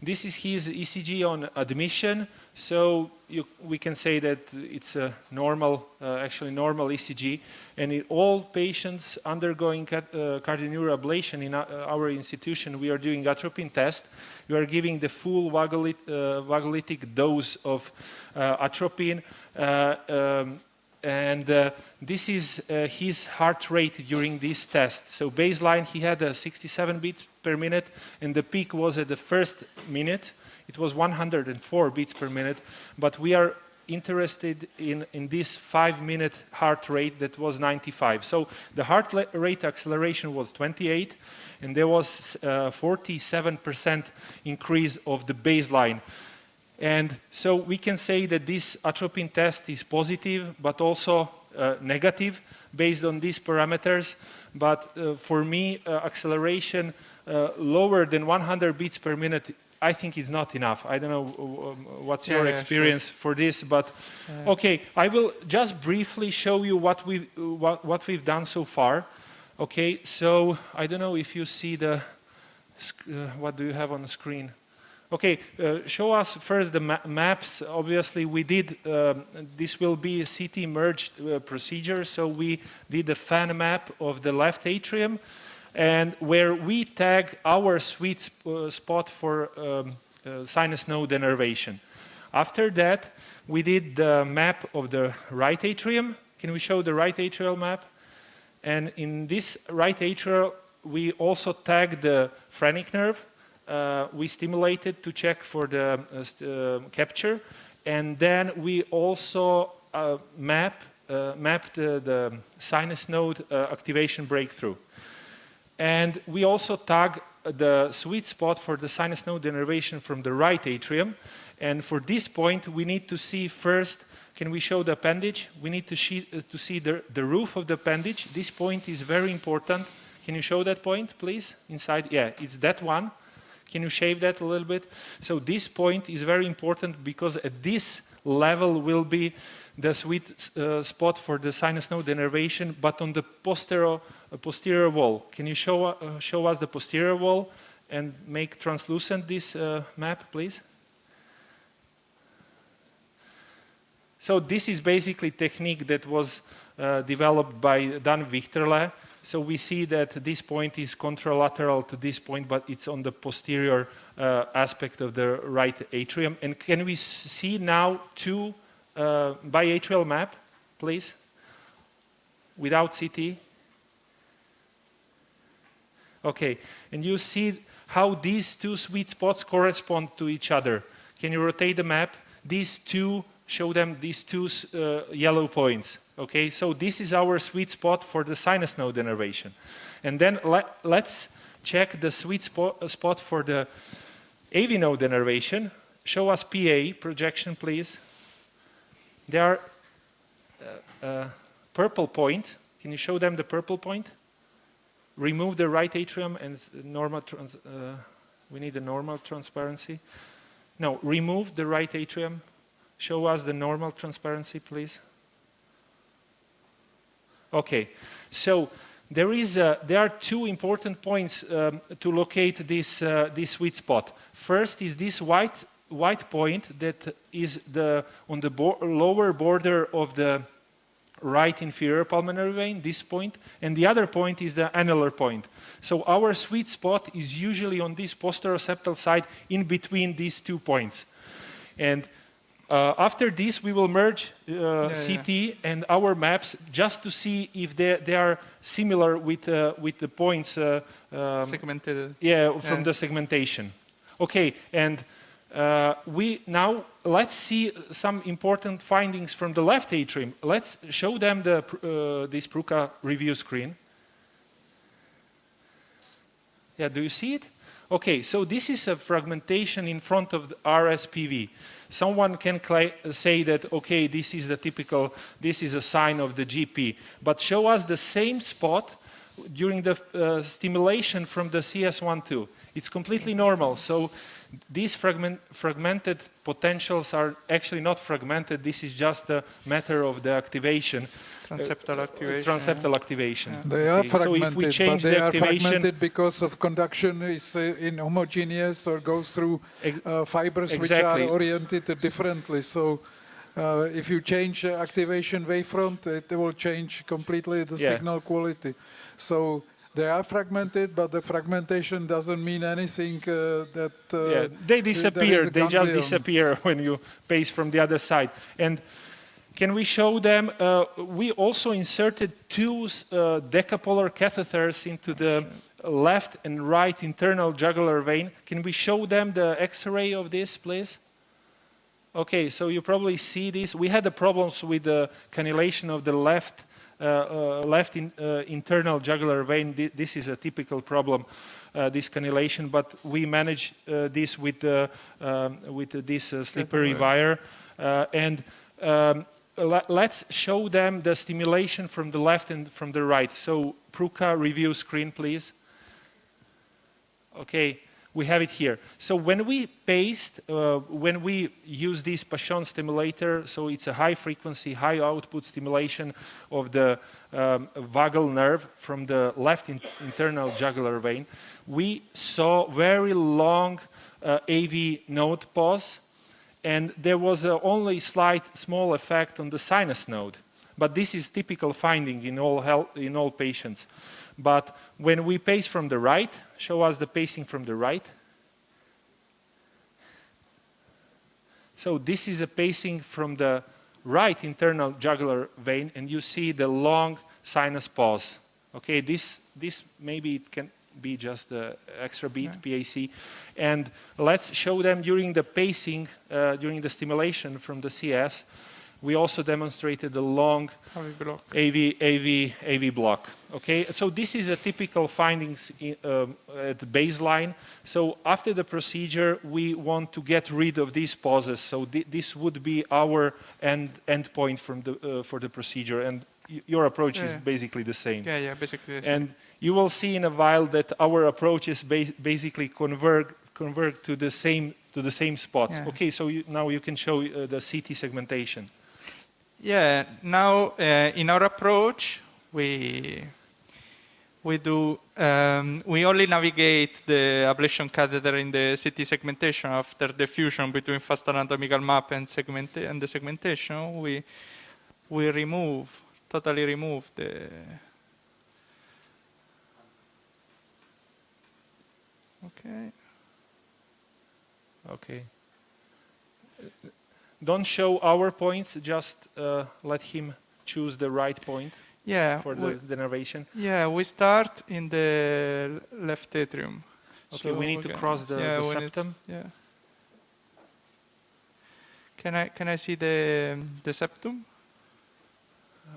This is his ECG on admission. So we can say that it's a normal, actually normal ECG. And in all patients undergoing cardioneuroablation in our institution, we are doing atropine test. We are giving the full vagolytic dose of atropine. This is his heart rate during this test. So baseline, he had a 67 beats per minute, and the peak was at the first minute. It was 104 beats per minute, but we are interested in this 5-minute heart rate that was 95. So the heart rate acceleration was 28, and there was 47% increase of the baseline. And so we can say that this atropine test is positive, but also negative based on these parameters. But for me, acceleration lower than 100 beats per minute, I think is not enough. I don't know what's your experience for this, but okay, I will just briefly show you what we've done so far. Okay, so I don't know if you see the, what do you have on the screen? Okay, show us first the maps. Obviously, we did, this will be a CT merged procedure, so we did a fan map of the left atrium, and where we tag our sweet spot for sinus node denervation. After that, we did the map of the right atrium. Can we show the right atrial map? And in this right atrial, we also tagged the phrenic nerve. We stimulated to check for the capture, and then we also mapped the sinus node activation breakthrough. And we also tag the sweet spot for the sinus node denervation from the right atrium. And for this point, we need to see first, can we show the appendage? We need to see the roof of the appendage. This point is very important. Can you show that point, please? Inside, yeah, it's that one. Can you shave that a little bit? So this point is very important because at this level will be the sweet spot for the sinus node denervation, but on the posterior wall. Can you show us the posterior wall and make translucent this map, please? So this is basically technique that was developed by Dan Wichterle. So we see that this point is contralateral to this point, but it's on the posterior aspect of the right atrium. And can we see now two biatrial map, please, without CT? Okay, and you see how these two sweet spots correspond to each other. Can you rotate the map? These two, show them these two yellow points. Okay, so this is our sweet spot for the sinus node denervation. And then let's check the sweet spot for the AV node denervation. Show us PA projection, please. There are purple point. Can you show them the purple point? Remove the right atrium and normal, we need a normal transparency. No, remove the right atrium. Show us the normal transparency, please. Okay, so there are two important points to locate this sweet spot. First is this white point that is on the lower border of the right inferior pulmonary vein, this point, and the other point is the annular point. So our sweet spot is usually on this posteroseptal side in between these 2 points. And after this, we will merge CT and our maps just to see if they are similar with the points segmented. Yeah, from the segmentation. Okay, and let's see some important findings from the left atrium. Let's show them this PRUCA review screen. Yeah, do you see it? Okay, so this is a fragmentation in front of the RSPV. Someone can say that, okay, this is a sign of the GP, but show us the same spot during the stimulation from the CS12. It's completely normal. So these fragmented potentials are actually not fragmented. This is just a matter of the activation. Transeptal activation. Transeptal activation. They are fragmented, so if we change but they the are activation, fragmented because of conduction is inhomogeneous or goes through fibers which are oriented differently. So if you change activation wavefront, it will change completely the signal quality. So they are fragmented, but the fragmentation doesn't mean anything that... they disappear. They just disappear when you pace from the other side. And can we show them? We also inserted two decapolar catheters into the left and right internal jugular vein. Can we show them the X-ray of this, please? Okay, so you probably see this. We had the problems with the cannulation of the left internal jugular vein. This is a typical problem, this cannulation, but we managed this with this slippery wire. Let's show them the stimulation from the left and from the right. So Pruka review screen, please. Okay, we have it here. So when we paced, when we use this Paschon stimulator, so it's a high frequency, high output stimulation of the vagal nerve from the left internal jugular vein, we saw very long AV node pause. And there was only slight small effect on the sinus node. But this is typical finding in all patients. But when we pace from the right, show us the pacing from the right. So this is a pacing from the right internal jugular vein, and you see the long sinus pause. Okay, this maybe it can be just the extra beat PAC. And let's show them during the pacing, during the stimulation from the CS. We also demonstrated the long AV block. Okay, so this is a typical findings at the baseline. So after the procedure, we want to get rid of these pauses. So this would be our end point for the procedure. And your approach is basically the same. Yeah, basically the same. And you will see in a while that our approach is basically convert to the same spots. Yeah. Okay, so now you can show the CT segmentation. Yeah, now in our approach, we only navigate the ablation catheter in the CT segmentation after the fusion between fast anatomical map and the segmentation. We totally remove the... Okay. Don't show our points, just let him choose the right point for the denervation. Yeah, we start in the left atrium. Okay, so we need to cross the septum. Can I see the septum?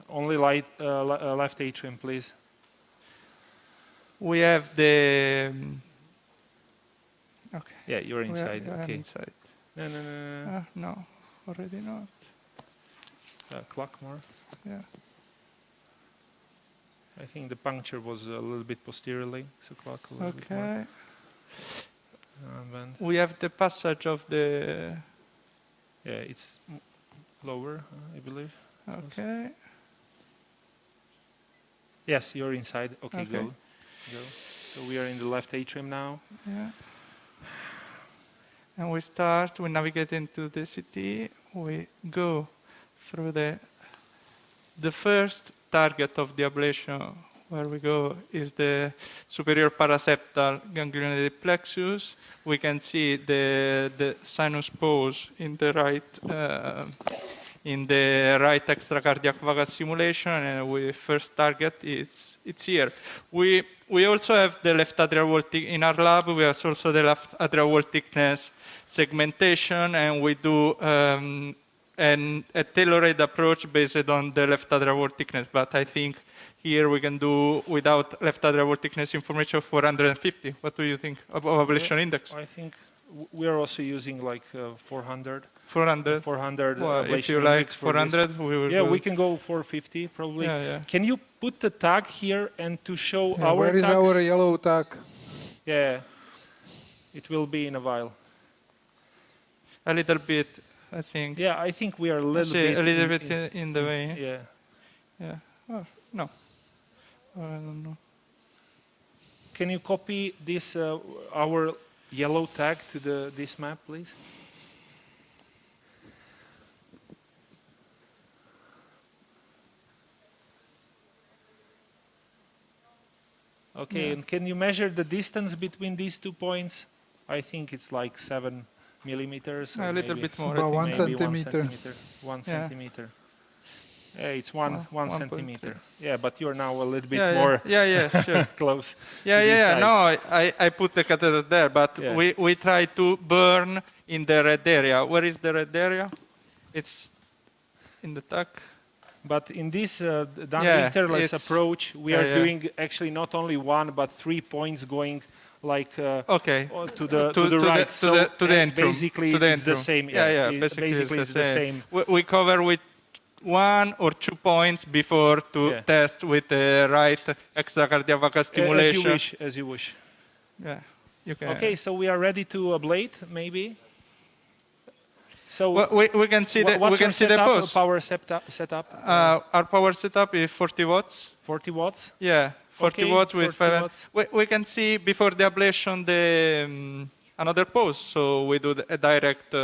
Only left atrium, please. We have the... Okay. Yeah, you're inside. Okay. Inside. No. No, already not. Clock more. Yeah. I think the puncture was a little bit posteriorly, so clock a little bit more. We have the passage of the... Yeah, it's lower, I believe. Okay. Yes, you're inside. Okay, go. So we are in the left atrium now. Yeah. And we navigate into the CT, we go through the first target of the ablation, where we go is the superior paraseptal ganglionated plexus. We can see the sinus pause in the right extracardiac vagal simulation, and we first target it's here. We also have the left atrial wall in our lab. We have also the left atrial wall thickness segmentation, and we do a tailored approach based on the left atrial wall thickness. But I think here we can do without left atrial wall thickness information 450. What do you think of ablation index? I think we are also using like 400. 400. 400. Well, if you like 400, we will. Yeah, we can go 450 probably. Yeah. Can you put the tag here and to show our Where is tags? our yellow tag? Yeah. It will be in a while. A little bit, I think. Yeah, I think we are a little bit. A little bit in the way. Yeah. Yeah. Oh, no. I don't know. Can you copy this our yellow tag to this map, please? Okay, and can you measure the distance between these 2 points? I think it's like 7 millimeters. A little bit more. About 1 maybe centimeter. 1 Yeah. centimeter. Yeah, it's one 1.3. centimeter. Yeah, but you're now a little bit Yeah, more sure. close. Yeah, to this yeah. side. No, I put the catheter there, but Yeah. we try to burn in the red area. Where is the red area? It's in the tuck. But in this Yeah, Richterless it's- approach, we yeah, are yeah. doing actually not only 1 but 3 points going like Okay. to the right. To the and end room. basically To the it's end the room. same. Yeah. Basically, it's the same. We cover with 1 or 2 points before to test with the right extracardiac vagal stimulation. As you wish. Yeah. You can. Okay, so we are ready to ablate, maybe. So we can see the what's your the setup, pose. power setup? Our power setup is 40 watts. 40 watts. Yeah, 40 Okay, watts with 40 5. watts. We can see before the ablation the another pose, so we do a direct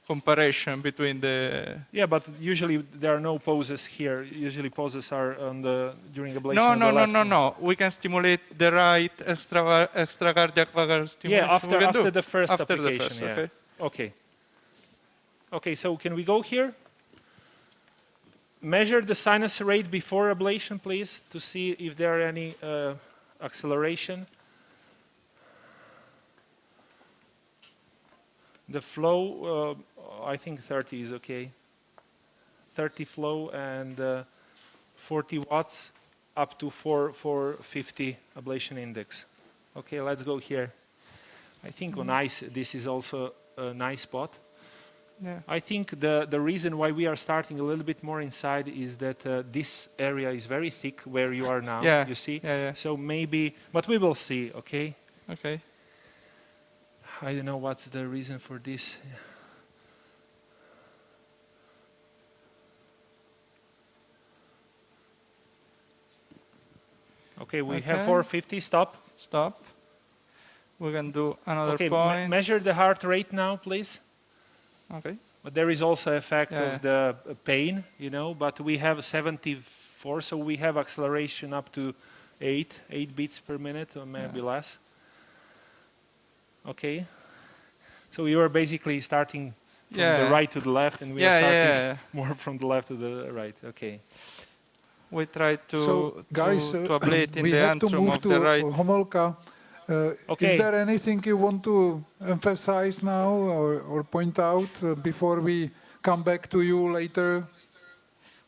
comparison between the. Yeah, but usually there are no poses here. Usually poses are on during ablation. on the left. No. We can stimulate the right extracardiac vagal stimulation. Yeah, We can after do. the first After application. the first, Yeah. okay. Okay. Okay, so can we go here? Measure the sinus rate before ablation, please, to see if there are any acceleration. The flow, I think 30 is okay. 30 flow and 40 watts up to 450 ablation index. Okay, let's go here. I think on ice, this is also a nice spot. Yeah. I think the reason why we are starting a little bit more inside is that this area is very thick where you are now, Yeah. you see? Yeah. So maybe, but we will see, okay? Okay. I don't know what's the reason for this. Okay, we have 450, stop. Stop. We can do another Okay, point. measure the heart rate now, please. Okay. But there is also effect Yeah. of the pain, you know, but we have 74, so we have acceleration up to 8 beats per minute or maybe less. Okay. So you are basically starting from the right to the left, and we are starting more from the left to the right. Okay. We try to, So, guys, to ablate in we the have to antrum move of to the right. Homolka. Okay. Is there anything you want to emphasize now or point out before we come back to you later?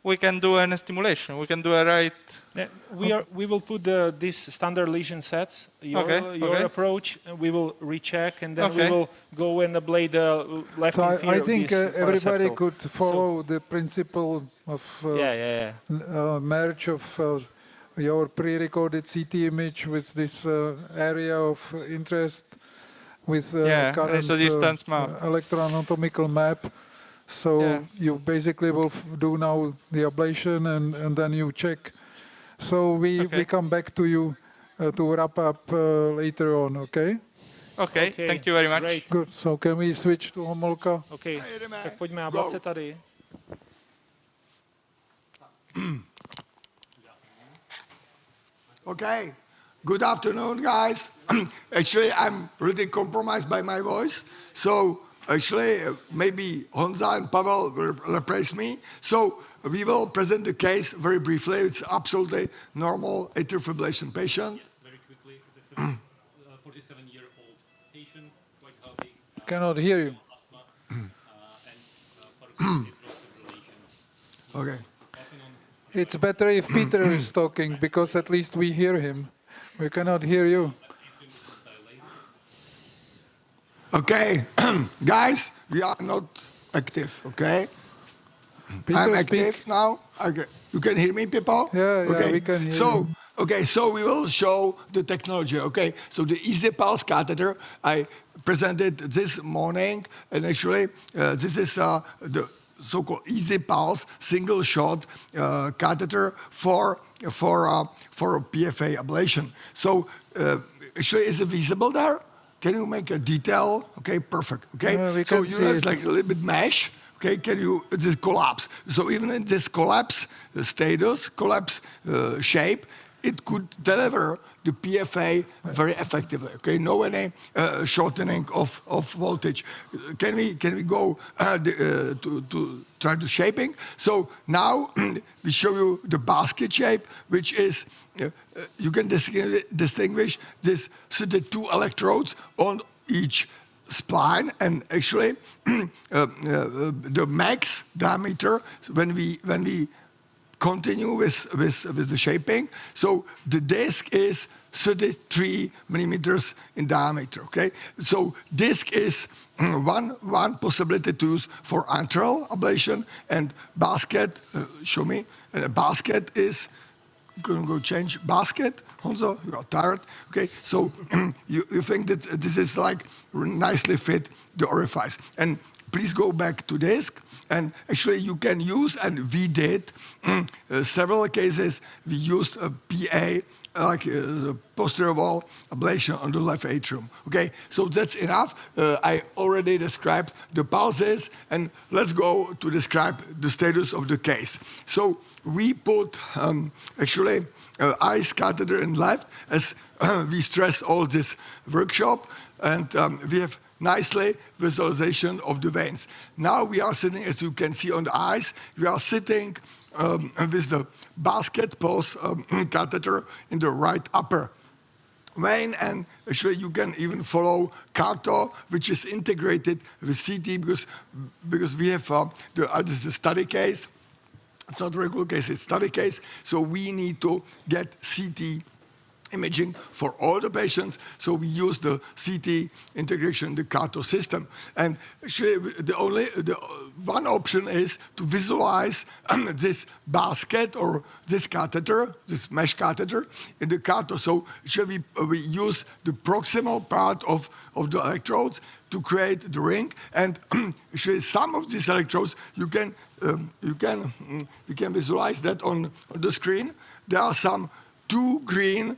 We can do an stimulation. We can do a right. Yeah, we will put these standard lesion sets, your approach, and we will recheck, and then we will go and ablate the left So inferior. I think everybody could follow the principle of merge of your pre-recorded CT image with this area of interest with current distance map. electroanatomical map. So you basically will do now the ablation and then you check. So we come back to you to wrap up later on, okay? Okay, thank you very much. Great. Good, so can we switch to Homolka? Okay, tak pojďme ablace tady. Okay, good afternoon, guys. Actually, I'm really compromised by my voice. So actually, maybe Honza and Pavel will replace me. So we will present the case very briefly. It's absolutely normal atrial fibrillation patient. Yes, very quickly. It's a 47-year-old patient, quite healthy. Cannot hear you. Asthma and paroxysmal atrial fibrillation. Okay. It's better if Peter is talking because at least we hear him. We cannot hear you. Okay, guys, we are not active, okay? Peter, I'm active now. Okay. You can hear me, people? Yeah, okay. we can hear So, you. Okay, so we will show the technology. Okay, so the EasyPulse catheter I presented this morning, and actually this is the so-called EasyPulse single-shot catheter for PFA ablation. So actually, is it visible there? Can you make a detail? Okay, perfect. Okay, so you have like a little bit mesh. Okay, can you this collapse? So even in this collapse status, collapse shape, it could deliver the PFA very effectively. Okay, no any shortening of voltage. Can we go to try the shaping? So now we show you the basket shape, which is you can distinguish this. So the two electrodes on each spline, and actually the max diameter when we continue with the shaping. So the disc is 33 millimeters in diameter. Okay, so disc is one possibility to use for antral ablation, and basket. Show me. Basket is gonna go change basket. Honzo, you are tired. Okay, so you think that this is like nicely fit the orifice, and please go back to disc. And actually, you can use, and we did several cases. We used a PA, like the posterior wall ablation on the left atrium. Okay, so that's enough. I already described the pulses, and let's go to describe the status of the case. So we put actually ICE catheter in left, as we stressed all this workshop, and we have nicely visualization of the veins. Now we are sitting, as you can see on the eyes, we are sitting with the basket pulse catheter in the right upper vein, and actually you can even follow CARTO, which is integrated with CT, because we have this is a study case. It's not a regular case, it's a study case, so we need to get CT imaging for all the patients, so we use the CT integration, the CARTO system. And actually, the one option is to visualize this basket or this catheter, this mesh catheter in the CARTO. So actually, we use the proximal part of the electrodes to create the ring. And actually, some of these electrodes you can visualize that on the screen. There are some two green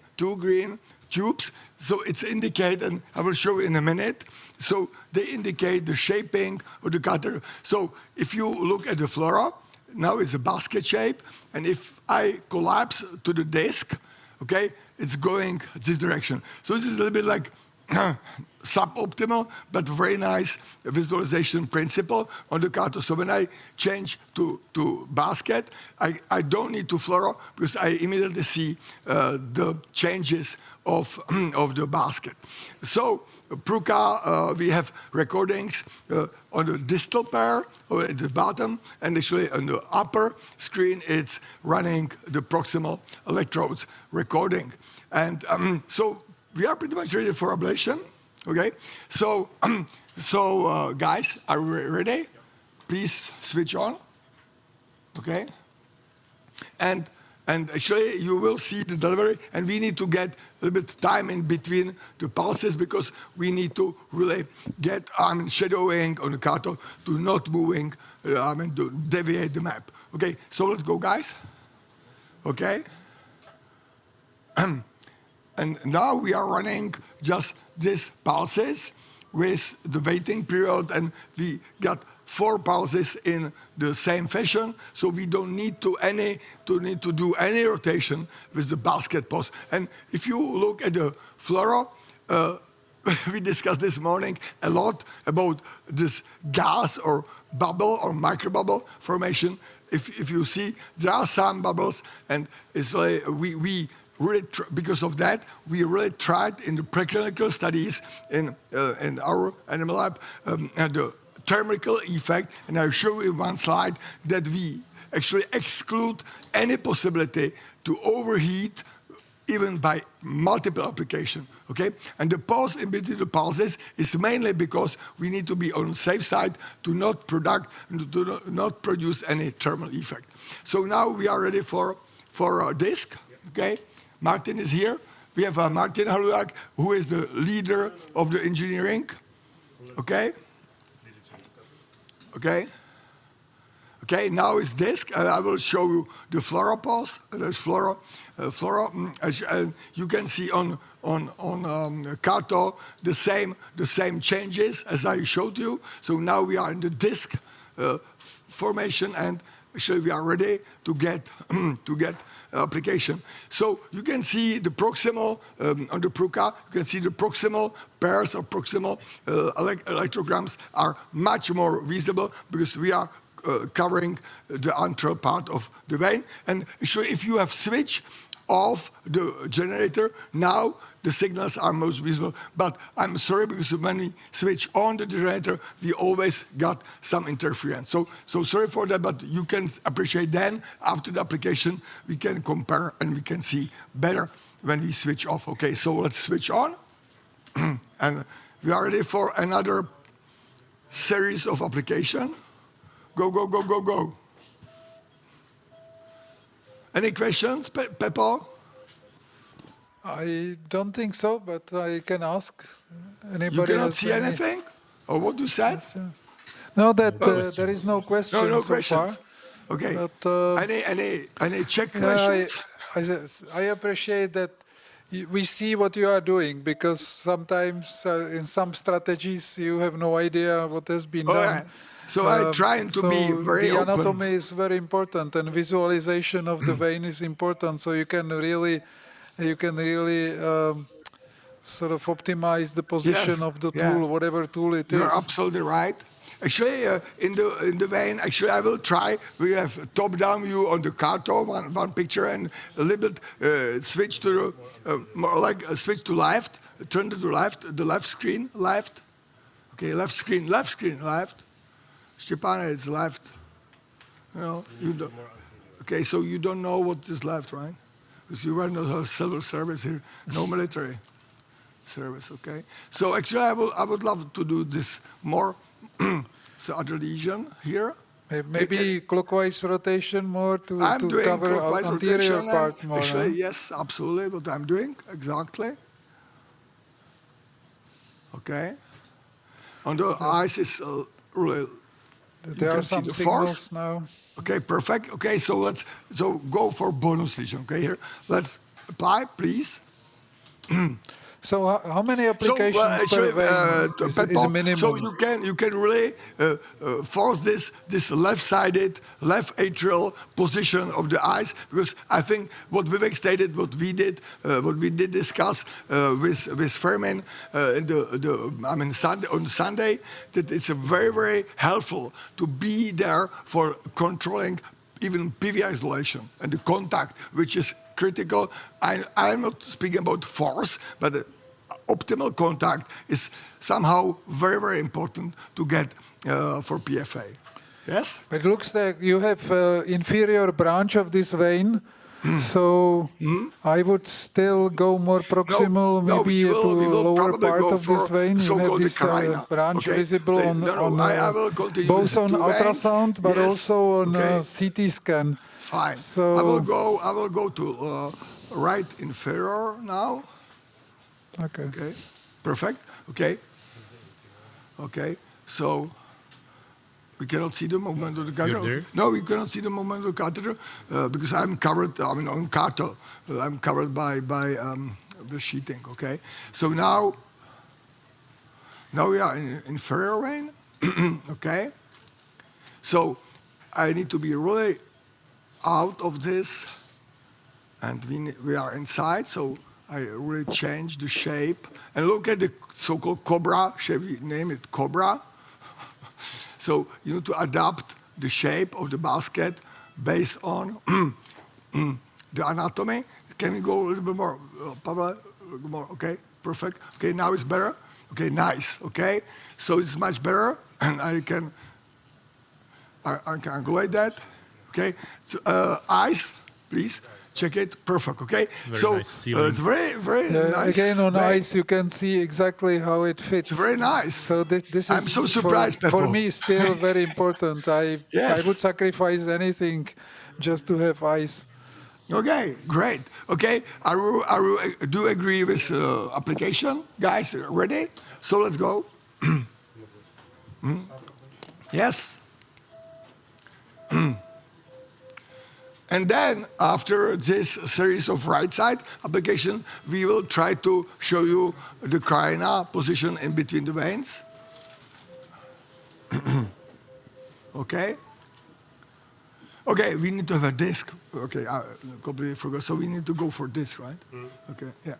tubes, so it's indicated, and I will show you in a minute. So they indicate the shaping of the catheter. So if you look at the flora, now it's a basket shape, and if I collapse to the disc, okay, it's going this direction. So this is a little bit like suboptimal, but very nice visualization principle on the CARTO. So when I change to basket, I don't need to fluoro, because I immediately see the changes of the basket. So PRAGUE, we have recordings on the distal pair or at the bottom, and actually on the upper screen it's running the proximal electrodes recording. And so we are pretty much ready for ablation. Okay, so guys, are we ready? Please switch on. Okay, and actually you will see the delivery, and we need to get a little bit time in between the pulses, because we need to really get shadowing on the CARTO to not moving, to deviate the map. Okay, so let's go, guys. Okay. And now we are running just these pulses with the waiting period, and we got 4 pulses in the same fashion, so we don't need to do any rotation with the basket pulse. And if you look at the fluoro, we discussed this morning a lot about this gas or bubble or microbubble formation. If you see, there are some bubbles, and it's like we really, because of that, we really tried in the preclinical studies in our animal lab the thermical effect, and I'll show you one slide that we actually exclude any possibility to overheat even by multiple application, okay? And the pause in between the pulses is mainly because we need to be on the safe side to not produce any thermal effect. So now we are ready for a disc, okay? Martin is here. We have Martin Haluak, who is the leader of the engineering. Okay? Okay? Okay, now it's disc. I will show you the fluoropulse. There's fluoro. As you can see on Carto, the same changes as I showed you. So now we are in the disc formation, and actually we are ready to get application. So you can see the proximal on the PRUCA. You can see the proximal pairs of proximal electrograms are much more visible because we are covering the antral part of the vein. And actually, if you have switch off the generator, now the signals are most visible. But I'm sorry, because when we switch on the generator, we always got some interference. So sorry for that, but you can appreciate then, after the application, we can compare and we can see better when we switch off. Okay, so let's switch on. And we are ready for another series of application. Go, go, go, go, go. Any questions, Peppo? I don't think so, but I can ask. Anybody You cannot else see anything? Or what you said? No, that there is no question No so questions. far. Okay. But, any check questions? I appreciate that we see what you are doing, because sometimes in some strategies you have no idea what has been done. Yeah. So I'm trying to be very the open. anatomy is very important, and visualization of the vein is important. So you can really sort of optimize the position of the tool, whatever tool it is. You're absolutely right. Actually, in the vein, actually, I will try. We have top-down view on the Carto, one picture, and a little bit switch to more like a switch to left. Turn to the left screen, left. Okay, left screen, left. Stepan is left. You know, you don't. Okay, so you don't know what is left, right? Because you run a civil service here, no military service. Okay. So actually, I would love to do this more. So other lesion here. Maybe clockwise rotation more to cover anterior part more. Actually, yes, absolutely. What I'm doing exactly. Okay. On the eyes is really. There are some signals now. Okay, perfect. Okay, so go for bonus lesion. Okay, here let's apply, please. So how many applications per vein is a minimum? So you can really force this left-sided, left atrial position of the eyes, because I think what Vivek stated, what we did discuss with Fermin on Sunday, that it's a very, very helpful to be there for controlling even PV isolation and the contact, which is critical. I'm not speaking about force, but the optimal contact is somehow very, very important to get for PFA. Yes? It looks like you have inferior branch of this vein, so I would still go more proximal, maybe to lower part of this vein. You have this branch visible on both on ultrasound, but also on CT scan. Fine. So I will go to right inferior now. Okay. Okay. Perfect. Okay. Okay. So we cannot see the movement of the catheter. No, we cannot see the movement of the catheter because I'm covered. I mean, on Carto, I'm covered by the sheeting. Okay. So now we are in inferior vein. Okay. So I need to be really out of this, and we are inside. So I really change the shape and look at the so-called cobra shape. We name it cobra. So you need to adapt the shape of the basket based on the anatomy. Can we go a little bit more, Pavel? More? Okay, perfect. Okay, now it's better. Okay, nice. Okay, so it's much better, and I can angulate that. Okay, so, eyes, please. Check it, perfect, okay? Nice it's very, very nice. Again, on eyes, you can see exactly how it fits. It's very nice. So this I'm is, so surprised, for me, still very important. I would sacrifice anything just to have eyes Okay, great. Okay, do you agree with application? Guys, ready? So let's go. Yes. And then after this series of right side application, we will try to show you the carina position in between the veins. Okay. Okay, we need to have a disc. Okay, I completely forgot. So we need to go for disc, right? Okay, yeah.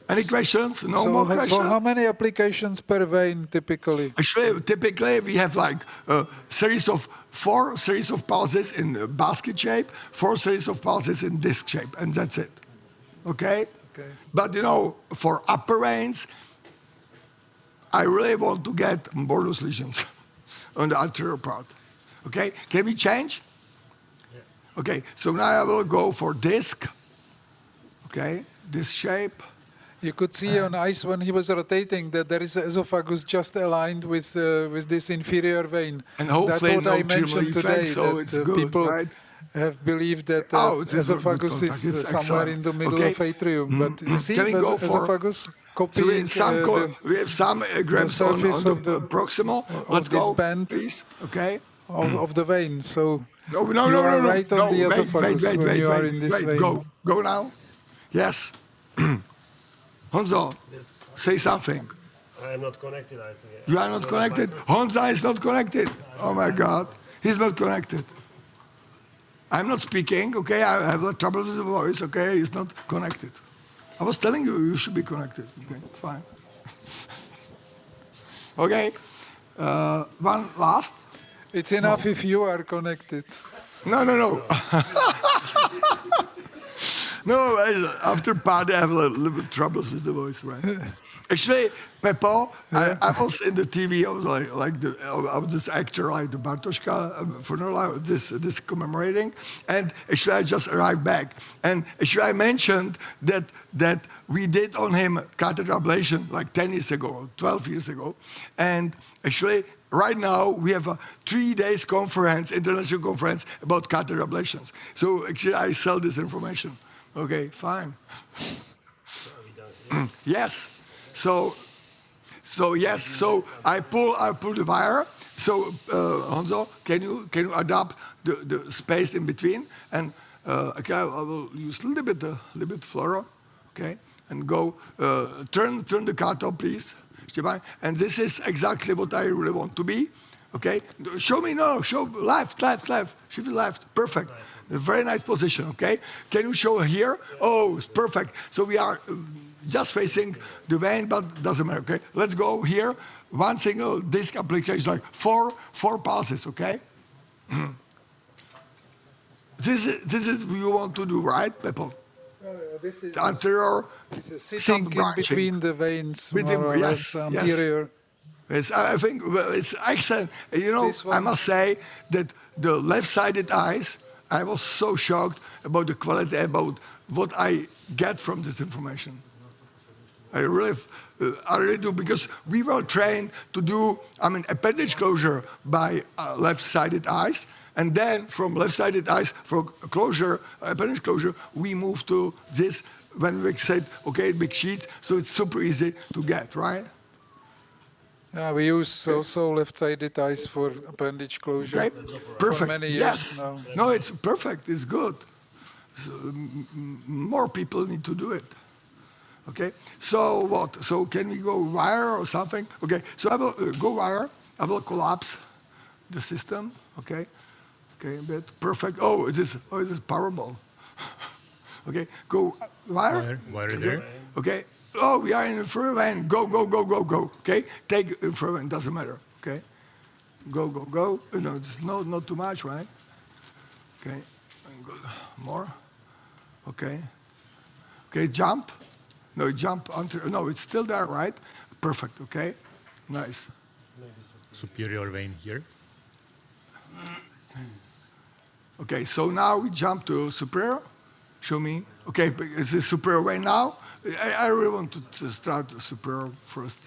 Any questions? No more questions? So how many applications per vein typically? Actually, typically we have like a series of 4 series of pulses in basket shape, 4 series of pulses in disc shape, and that's it. Okay? Okay. But you know, for upper veins, I really want to get borderless lesions on the anterior part. Okay? Can we change? Yeah. Okay, so now I will go for disc. Okay, disc shape. You could see on ice when he was rotating that there is an esophagus just aligned with this inferior vein. And hopefully that's what I mentioned today. So that it's good, people right? have believed that esophagus is somewhere in the middle of atrium. But you see, the esophagus copying we have some grams on the proximal. Let's go, band please. Okay. Of the vein. So no, right on the esophagus when you are in this vein. Go now. Yes. Honzo, say something. I am not connected, I think. You are not connected? Honza is not connected. Oh my God. He's not connected. I'm not speaking, okay? I have trouble with the voice, okay? He's not connected. I was telling you, you should be connected. Okay, fine. Okay. One last. It's enough if you are connected. No. No, after party, I have a little bit troubles with the voice, right? Actually, Peppo, I was in the TV. I was I was this actor like the Bartoszka for this commemorating, and actually I just arrived back, and actually I mentioned that we did on him catheter ablation like 10 years ago, 12 years ago, and actually right now we have a 3 days conference, international conference about catheter ablations. So actually I sell this information. Okay, fine. Yes. So yes. So I pull the wire. So Honzo, can you adapt the space in between? And okay, I will use a little bit fluoro. Okay, and go turn the carton, please, Stefan. And this is exactly what I really want to be. Okay, show left. Shift left. Perfect. A very nice position, okay? Can you show here? Oh, it's perfect. So we are just facing the vein, but doesn't matter, okay? Let's go here. One single disc application, like four pulses, okay? This is what you want to do, right, Peppo? This is anterior. It's a sitting in between the veins, yes, anterior. Yes, I think it's excellent. You know, I must say that the left-sided eyes, I was so shocked about the quality, about what I get from this information. I really do, because we were trained to do, appendage closure by left-sided eyes, and then from left-sided eyes for closure, appendage closure, we moved to this when we said, okay, big sheets, so it's super easy to get, right? Yeah, we use also left-sided eyes for appendage closure. Okay. Perfect. For many years yes. now. No, it's perfect. It's good. So, more people need to do it. Okay. So what? So can we go wire or something? Okay. So I will go wire. I will collapse the system. Okay. Okay. But perfect. Oh, it is powerball. Okay. Go wire. Wire okay. there. Okay. Oh, we are in the inferior vein. Go. Okay, take inferior vein. Doesn't matter. Okay, go. No, it's not too much, right? Okay, more. Okay. Jump. No, jump onto. No, it's still there, right? Perfect. Okay, nice. Superior vein here. Okay, so now we jump to superior. Show me. Okay, is this superior vein now? I really want to start the superior first.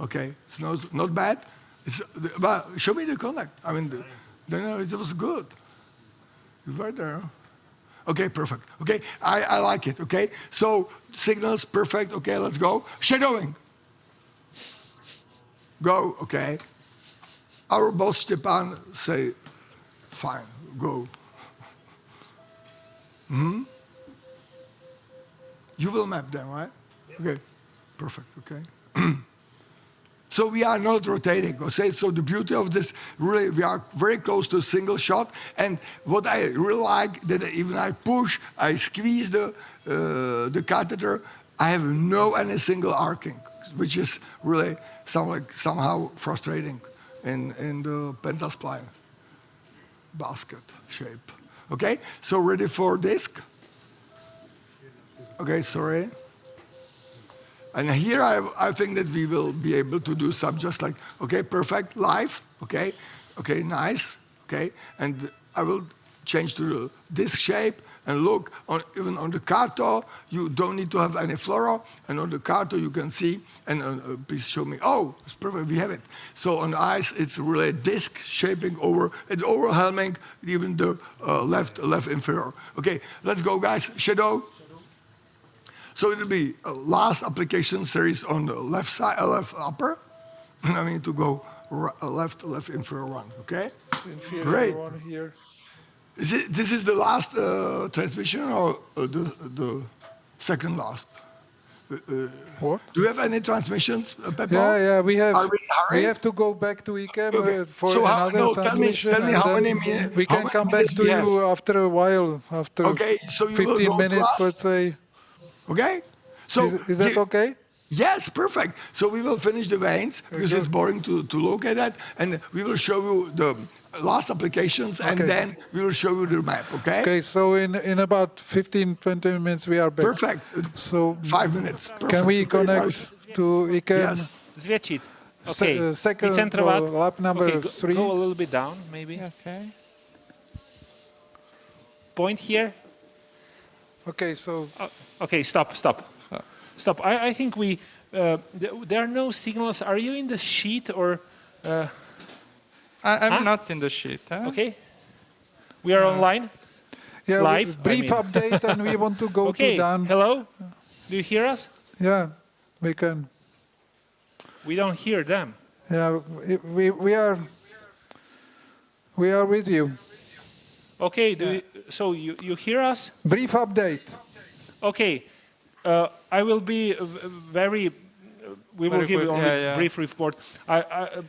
Okay, it's not bad. But show me the contact. Then it was good. You were there. Okay, perfect. Okay, I like it. Okay, so signals, perfect. Okay, let's go. Shadowing. Go, okay. Our boss Stepan say, fine, go. You will map them, right? Okay, perfect, okay. So we are not rotating, okay? So the beauty of this, really, we are very close to a single shot. And what I really like, that even I push, I squeeze the catheter, I have any single arcing, which is really somehow frustrating in the pentaspline basket shape. Okay, so ready for disc? Okay, sorry. And here I think that we will be able to do some just like, okay, perfect, live, okay, okay, nice, okay. And I will change to the disc shape and look, even on the carto, you don't need to have any fluoro. And on the carto you can see, and please show me, oh, it's perfect, we have it. So on the eyes, it's really disc shaping over, it's overwhelming even the left inferior. Okay, let's go guys, shadow. So it'll be a last application series on the left side, left upper. I mean to go left inferior one, okay? So inferior Great. one here. This is the last transmission or the second last? What? Do you have any transmissions, Peppo? Yeah, we have. Are we in a hurry? We have to go back to ICAM Okay. for So another transmission. Tell me and how then many minutes. we can come back to you after a while, after Okay, so you will 15 go minutes, fast? let's say. Okay. So Is that okay? Yes, perfect. So we will finish the veins because it's boring to look at that, and we will show you the last applications, and then we will show you the map. Okay. Okay. So in about 15-20 minutes we are back. Perfect. So 5 minutes. Perfect. can we Okay, connect guys. to ICAM? Yes. Zvětšit. Okay. Second Vycentrovat. lap number Okay, 3. go a little bit down, maybe. Okay. Point here. Okay, so... Okay, stop. I think we... there are no signals. Are you in the sheet or... I'm not in the sheet. Huh? Okay. We are online? Yeah, live? Brief update and we want to go to Dan. Hello? Do you hear us? Yeah, we can. We don't hear them. Yeah, we are with you. Okay, so you hear us? Brief update. Okay, I will be very... we will give you only a brief report.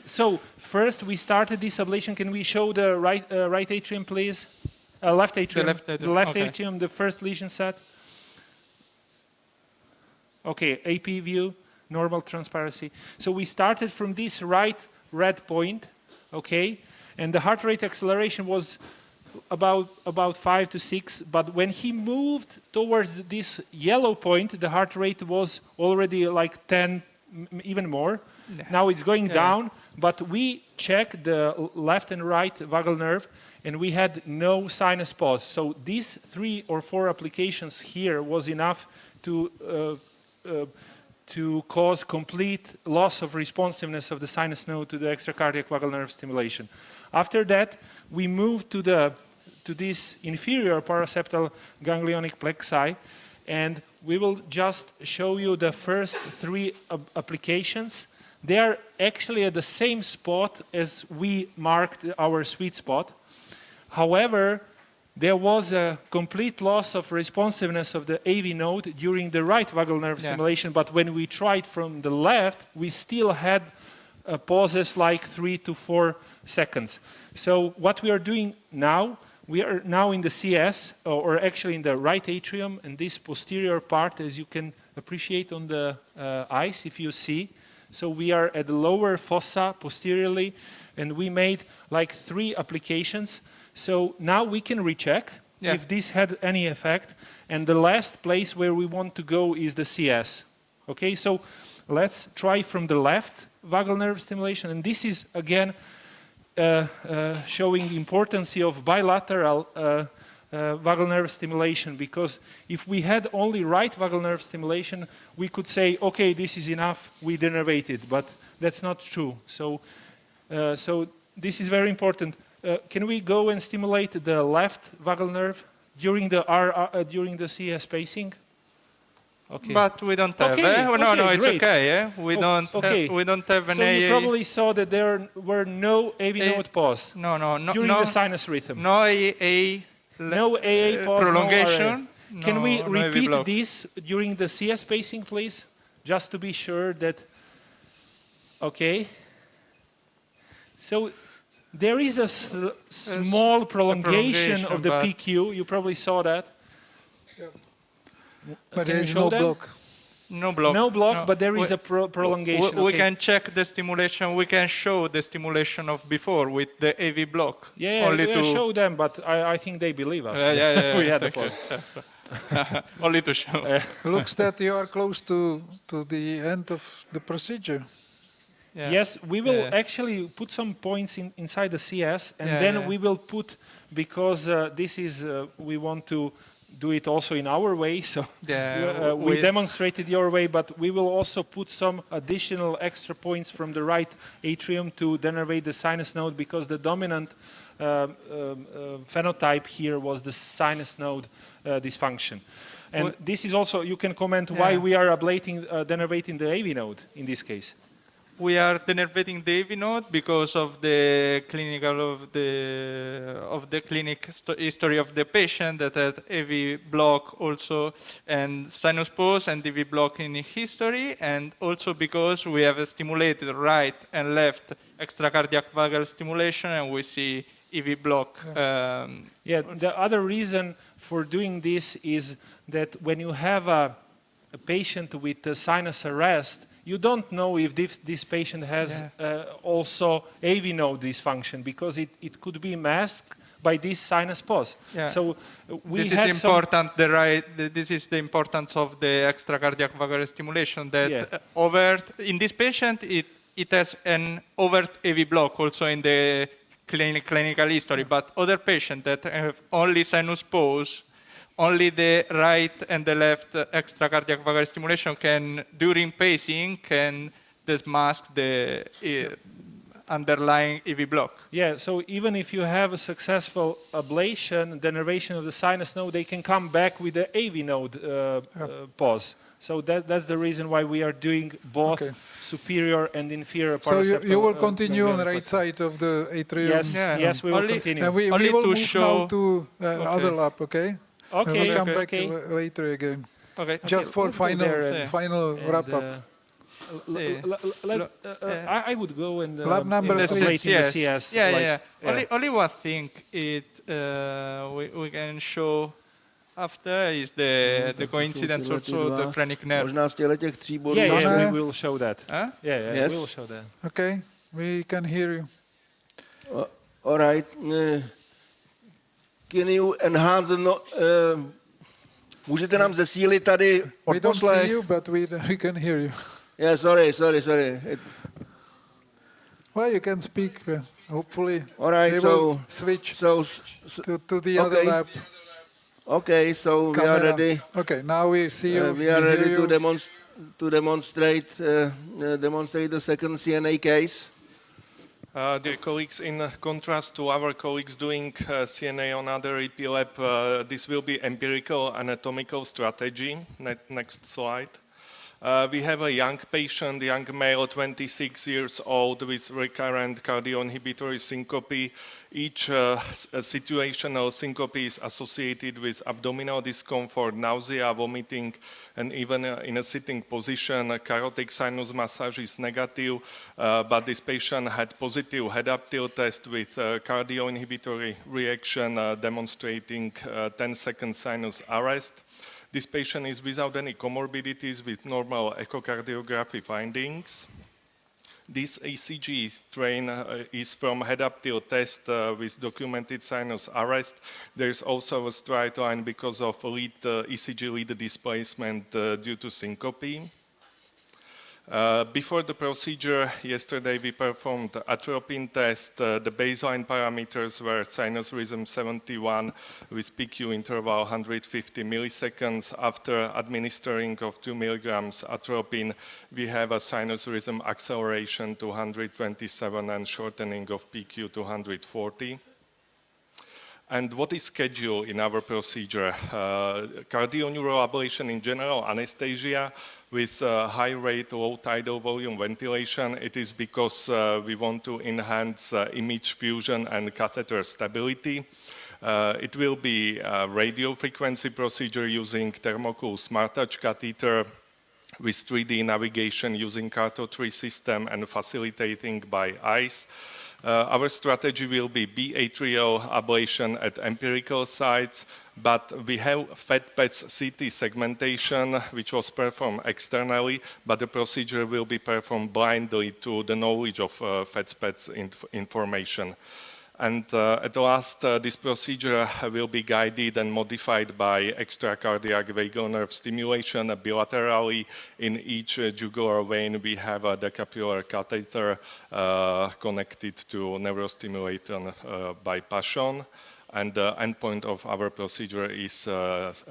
So first we started this ablation. Can we show the right atrium, please? Left atrium. The left atrium, the first lesion set. Okay, AP view, normal transparency. So we started from this right red point, okay, and the heart rate acceleration was about 5 to 6. But when he moved towards this yellow point, the heart rate was already like 10. Even more. Yeah. Now it's going down, but we checked the left and right vagal nerve and we had no sinus pause. So these 3 or 4 applications here was enough to cause complete loss of responsiveness of the sinus node to the extracardiac vagal nerve stimulation. After that, we moved to this inferior paraseptal ganglionic plexi, and we will just show you the first 3 applications. They are actually at the same spot as we marked our sweet spot. However, there was a complete loss of responsiveness of the AV node during the right vagal nerve stimulation, but when we tried from the left, we still had pauses like 3 to 4 seconds. So what we are doing now, we are now in the CS, or actually in the right atrium, and this posterior part, as you can appreciate on the eyes, if you see. So we are at the lower fossa posteriorly, and we made like 3 applications. So now we can recheck if this had any effect. And the last place where we want to go is the CS. Okay, so let's try from the left vagal nerve stimulation. And this is, again, showing the importance of bilateral vagal nerve stimulation, because if we had only right vagal nerve stimulation, we could say, okay, this is enough, we denervated, but that's not true. So, so this is very important. Can we go and stimulate the left vagal nerve during the CS pacing? Okay. But we don't have. Okay, No, okay, it's great. okay. We don't have an So AA. you probably saw that there were no AV node pause. No, during the sinus rhythm. No AA. No AA pause. Prolongation. No RA. Can we no repeat AV block. this during the CS pacing, please, just to be sure that? Okay. So there is a small prolongation of the PQ. You probably saw that. But there is no block. No block. No block, but there is a prolongation. We can check the stimulation. We can show the stimulation of before with the AV block. Yeah, only we to show them, but I think they believe us. Yeah. We had the plug. Only to show. Looks that you are close to the end of the procedure. Yeah. Yes, we will actually put some points inside the CS, and then we will put, because this is, we want to do it also in our way, so we demonstrated your way, but we will also put some additional extra points from the right atrium to denervate the sinus node, because the dominant phenotype here was the sinus node dysfunction. And this is also, you can comment why we are ablating, denervating the AV node in this case. We are denervating the AV node because of the clinical of the clinic history of the patient that had AV block also and sinus pause and AV block in history, and also because we have stimulated right and left extracardiac vagal stimulation and we see AV block. The other reason for doing this is that when you have a patient with a sinus arrest, you don't know if this patient has also AV node dysfunction, because it could be masked by this sinus pause. So this is important. This is the importance of the extracardiac vagal stimulation. That overt in this patient, it has an overt AV block also in the clinical history. But other patients that have only sinus pause, only the right and the left extracardiac vagal stimulation can, during pacing, can mask the underlying AV block. Yeah, so even if you have a successful ablation, denervation of the sinus node, they can come back with the AV node pause. So that's the reason why we are doing both superior and inferior paraseptal. So you will continue on the right side of the atrium? Yes, we will continue. And we will move now to other lab, okay? Okay, we'll come back later again. Okay. Just for final wrap-up. I would go and lab number 3. CS. Only one thing we can show after is the coincidence also the phrenic nerve. Možná z těch tří bodů. We will show that. Yes. We will show that. Okay, we can hear you. All right. Can you enhance můžete nám zesílit tady odposlech? We don't see you, but we can hear you. Yeah, sorry. Well, you can speak. Hopefully, all right, they will switch to the other lab. Okay, so we are ready. Okay, now we see you. We are ready to demonstrate the second CNA case. Dear colleagues, in contrast to our colleagues doing CNA on other EP lab, this will be empirical anatomical strategy. Next slide. We have a young patient, young male, 26 years old, with recurrent cardioinhibitory syncope. Each situational syncope is associated with abdominal discomfort, nausea, vomiting, and even in a sitting position. Carotid sinus massage is negative, but this patient had positive head-up tilt test with cardioinhibitory reaction demonstrating 10-second sinus arrest. This patient is without any comorbidities with normal echocardiography findings. This ECG strain is from head-up tilt test with documented sinus arrest. There is also a straight line because of ECG lead displacement due to syncope. Before the procedure, yesterday we performed the atropine test. The baseline parameters were sinus rhythm 71 with PQ interval 150 milliseconds. After administering of 2 milligrams atropine, we have a sinus rhythm acceleration to 127 and shortening of PQ to 140. And what is scheduled in our procedure? Cardioneuroablation in general anesthesia with high rate, low tidal volume ventilation. It is because we want to enhance image fusion and catheter stability. It will be a radio frequency procedure using Thermocool Smart Touch catheter with 3D navigation using Carto3 system and facilitating by eyes. Our strategy will be atrial ablation at empirical sites, but we have FET-PETS CT segmentation, which was performed externally, but the procedure will be performed blindly to the knowledge of FET-PETS information. And at last, this procedure will be guided and modified by extracardiac vagal nerve stimulation bilaterally. In each jugular vein, we have a decapsular catheter connected to neurostimulation by passion. And the endpoint of our procedure is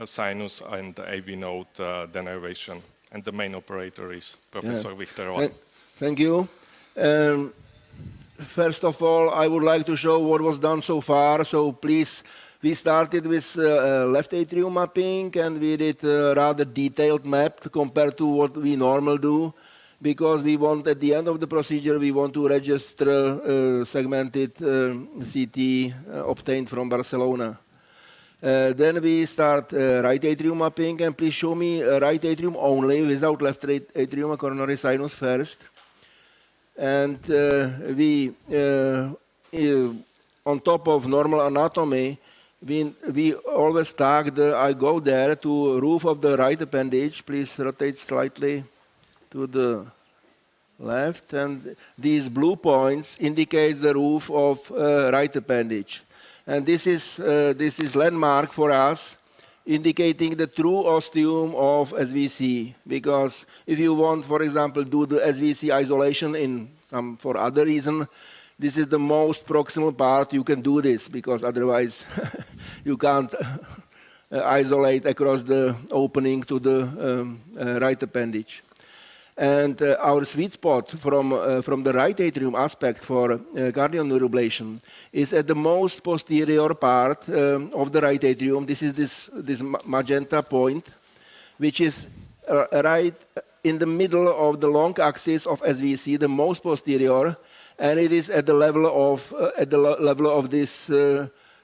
sinus and AV node denervation. And the main operator is Professor Victor. Thank you. First of all, I would like to show what was done so far. So please, we started with left atrium mapping, and we did a rather detailed map compared to what we normally do, because we want, at the end of the procedure, we want to register segmented CT obtained from Barcelona. Then we start right atrium mapping, and please show me right atrium only, without left atrium coronary sinus first. And we, on top of normal anatomy, we always tag I go there to roof of the right appendage. Please rotate slightly to the left. And these blue points indicate the roof of right appendage. And this is landmark for us, indicating the true ostium of SVC. Because if you want, for example, do the SVC isolation for other reason, this is the most proximal part you can do this, because otherwise you can't isolate across the opening to the right appendage. And our sweet spot from the right atrium aspect for cardioneuroablation is at the most posterior part of the right atrium. This is this magenta point, which is right in the middle of the long axis of SVC, the most posterior, and it is at the level of this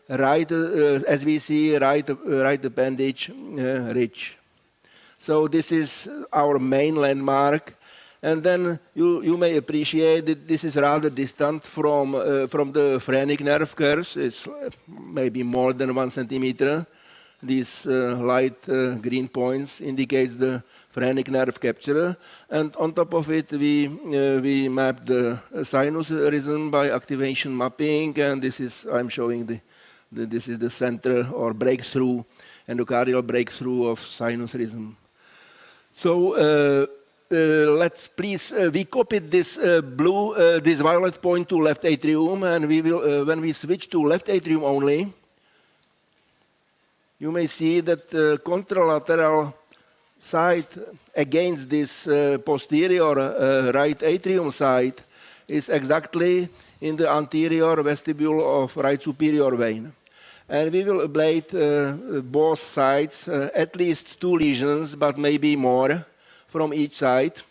right SVC right appendage ridge. So this is our main landmark, and then you may appreciate that this is rather distant from the phrenic nerve curves. It's maybe more than 1 centimeter. These light green points indicates the phrenic nerve capture, and on top of it we map the sinus rhythm by activation mapping, and this is I'm showing this is the center or breakthrough, endocardial breakthrough of sinus rhythm. So let's please, we copied this this violet point to left atrium, and we will, when we switch to left atrium only, you may see that the contralateral side against this posterior right atrium side is exactly in the anterior vestibule of right superior vein. And we will ablate both sides, at least 2 lesions, but maybe more from each side.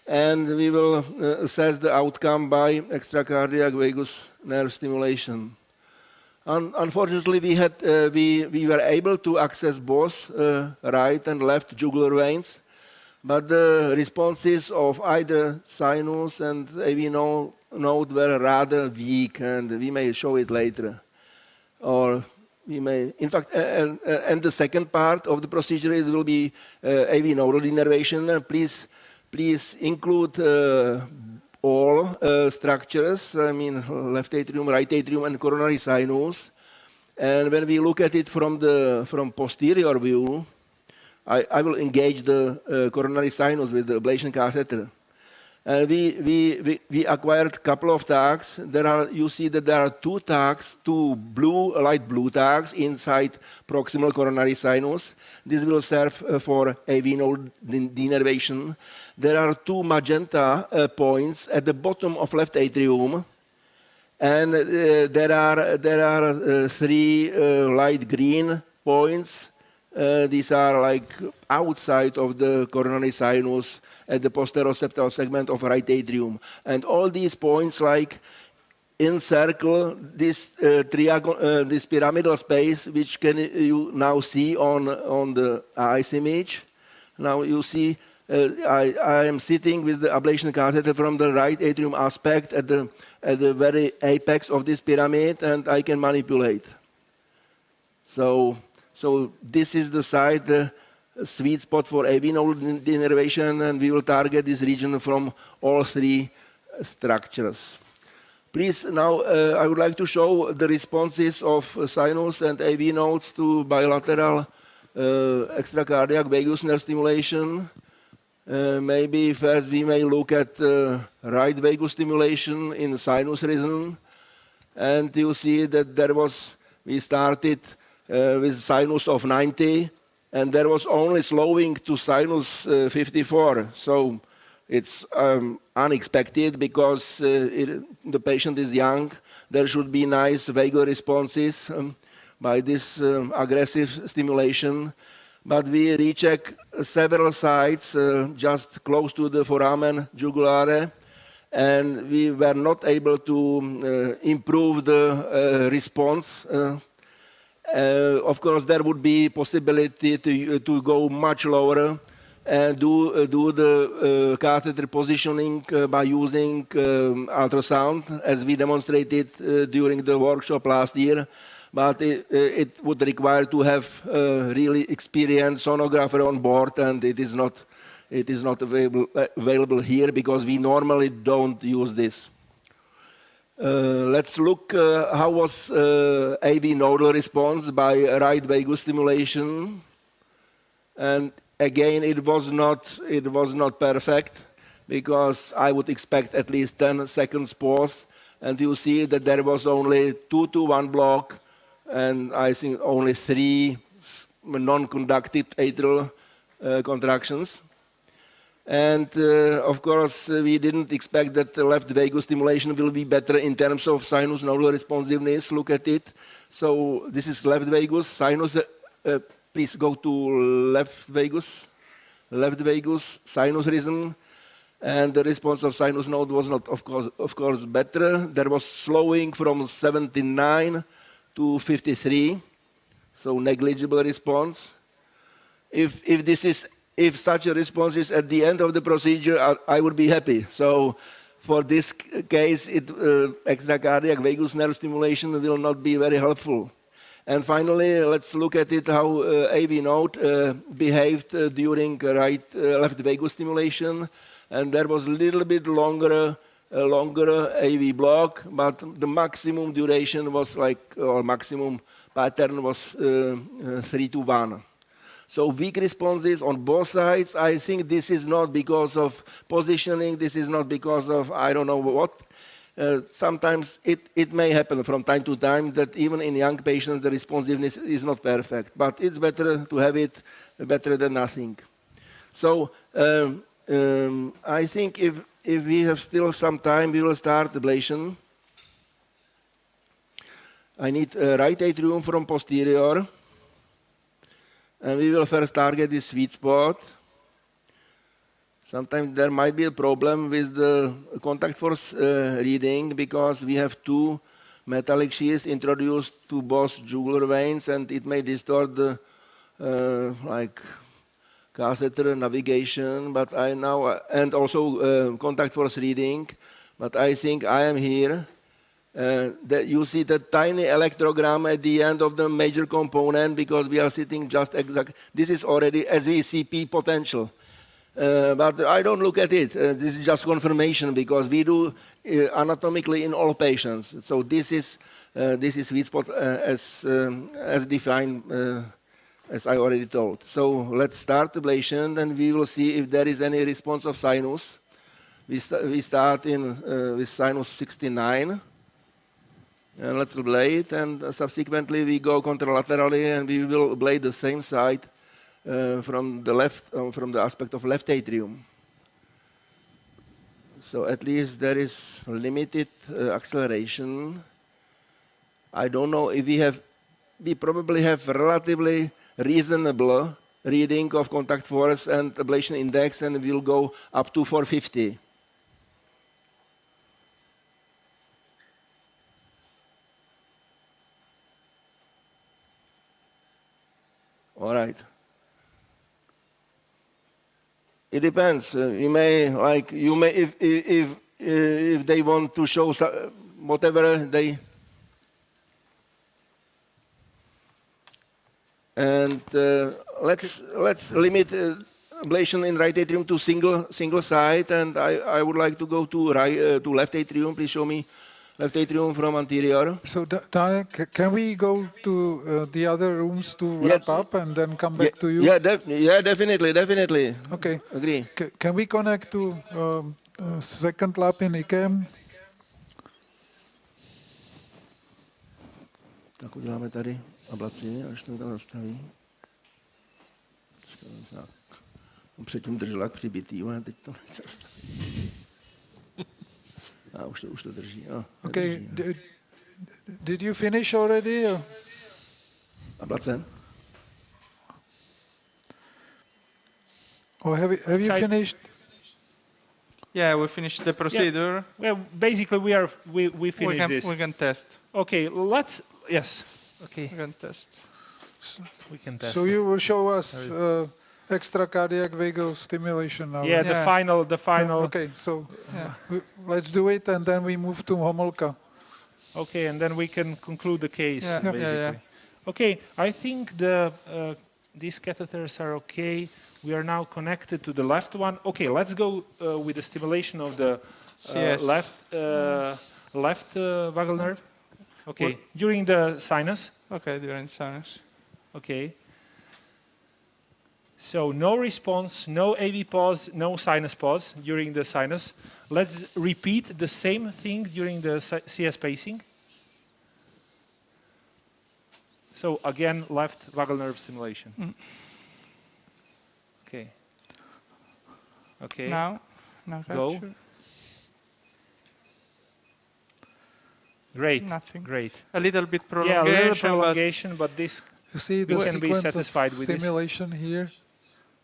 And we will assess the outcome by extracardiac vagus nerve stimulation. Unfortunately, we were able to access both right and left jugular veins, but the responses of either sinus and AV node were rather weak, and we may show it later. Or we may, in fact, and the second part of the procedure will be AV nodal denervation. Please include all structures, I mean left atrium, right atrium, and coronary sinus. And when we look at it from posterior view, I will engage the coronary sinus with the ablation catheter. We acquired a couple of tags. You see that there are 2 tags, 2 light blue tags inside proximal coronary sinus. This will serve for AV node denervation. There are 2 magenta points at the bottom of left atrium, And there are three light green points. These are like outside of the coronary sinus at the posterior septal segment of right atrium. And all these points like encircle this this pyramidal space, which you now see on the ICE image. Now you see I am sitting with the ablation catheter from the right atrium aspect at the very apex of this pyramid, and I can manipulate. So this is the site, the sweet spot for AV node denervation, and we will target this region from all three structures. Please, now I would like to show the responses of sinus and AV nodes to bilateral extracardiac vagus nerve stimulation. Maybe first we may look at right vagus stimulation in sinus rhythm. And you see that we started with sinus of 90, and there was only slowing to sinus 54. So it's unexpected because the patient is young. There should be nice vagal responses by this aggressive stimulation. But we recheck several sites just close to the foramen jugulare, and we were not able to improve the response. Of course, there would be possibility to go much lower and do the catheter positioning by using ultrasound, as we demonstrated during the workshop last year. But it would require to have a really experienced sonographer on board, and it is not available here because we normally don't use this. Let's look how was AV nodal response by right vagus stimulation. And again, it was not perfect because I would expect at least 10 seconds pause. And you see that there was only 2 to 1 block, and I think only 3 non-conductive atrial contractions. And of course, we didn't expect that the left vagus stimulation will be better in terms of sinus nodal responsiveness. Look at it. So this is left vagus, sinus. Please go to left vagus, sinus rhythm. And the response of sinus node was not, of course, better. There was slowing from 79 to 53, so negligible response. If such a response is at the end of the procedure, I would be happy. So for this case, extracardiac vagus nerve stimulation will not be very helpful. And finally, let's look at it how AV node behaved during left vagus stimulation. And there was a little bit longer AV block, but the maximum duration was or maximum pattern was 3 to 1. So weak responses on both sides. I think this is not because of positioning. This is not because of I don't know what. Sometimes it may happen from time to time that even in young patients the responsiveness is not perfect. But it's better to have it better than nothing. So I think if we have still some time, we will start ablation. I need right atrium from posterior. And we will first target the sweet spot. Sometimes there might be a problem with the contact force reading because we have 2 metallic sheaths introduced to both jugular veins, and it may distort the catheter navigation. But and also contact force reading. But I think I am here. That you see the tiny electrogram at the end of the major component because we are sitting just exact. This is already SVCP potential. But I don't look at it. This is just confirmation because we do anatomically in all patients. So this is sweet spot as defined as I already told. So let's start ablation, and we will see if there is any response of sinus. We start with sinus 69. And let's ablate, and subsequently we go contralaterally, and we will ablate the same side from the aspect of left atrium. So at least there is limited acceleration. I don't know if we probably have relatively reasonable reading of contact force and ablation index, and we'll go up to 450. All right. It depends. You may if they want to show whatever they. And let's limit ablation in right atrium to single site, and I would like to go to left atrium. Please show me left atrium from anterior. So, can we go to the other rooms to wrap up and then come back to you? Yeah, definitely. Okay. Agree. Can we connect to second lab in IKEM? Tak uděláme tady ablaci, až se to tam nastaví. Tak. Předtím držel jak přibitý, a teď to nechce nastavit. A už to drží. Okay. Did you finish already? Ablace? Or have you finished? Yeah, we finished the procedure. Yeah. Well, basically we finished this. We can test. Okay, yes. Okay. We can test. We can test. So you will show us extra cardiac vagal stimulation now. Yeah, the final. Okay, so let's do it, and then we move to Homolka. Okay, and then we can conclude the case, basically. Yeah. Okay, I think these catheters are okay. We are now connected to the left one. Okay, let's go with the stimulation of the left vagal nerve. Okay, during the sinus. Okay, during sinus. Okay. So no response, no AV pause, no sinus pause during the sinus. Let's repeat the same thing during the CS pacing. So again, left vagal nerve stimulation. Okay. Okay. Now go. capture. Great. Nothing. Great. A little bit prolongation. Yeah, a little prolongation, but this you see the can be sequence satisfied of with stimulation here.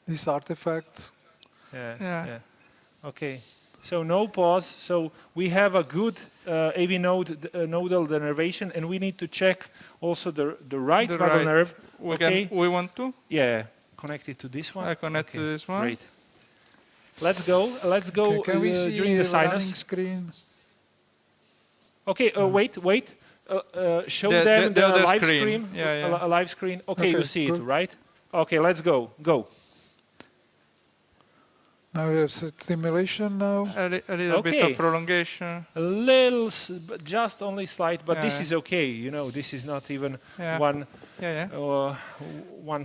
These artifacts. Yeah. Okay. So no pause. So we have a good AV node nodal denervation, and we need to check also the right vagal nerve. We want to? Yeah. Connect it to this one. I connect to this one. Great. Let's go. Let's go Can we see during the running sinus. screen? Okay. Wait. Show The them the other live screen. screen. Yeah. A live screen. Okay, you see good. it, right? Okay. Let's go. Go. Now we have stimulation now. A little bit of prolongation. A little, just only slight, but this is okay. You know, this is not even 1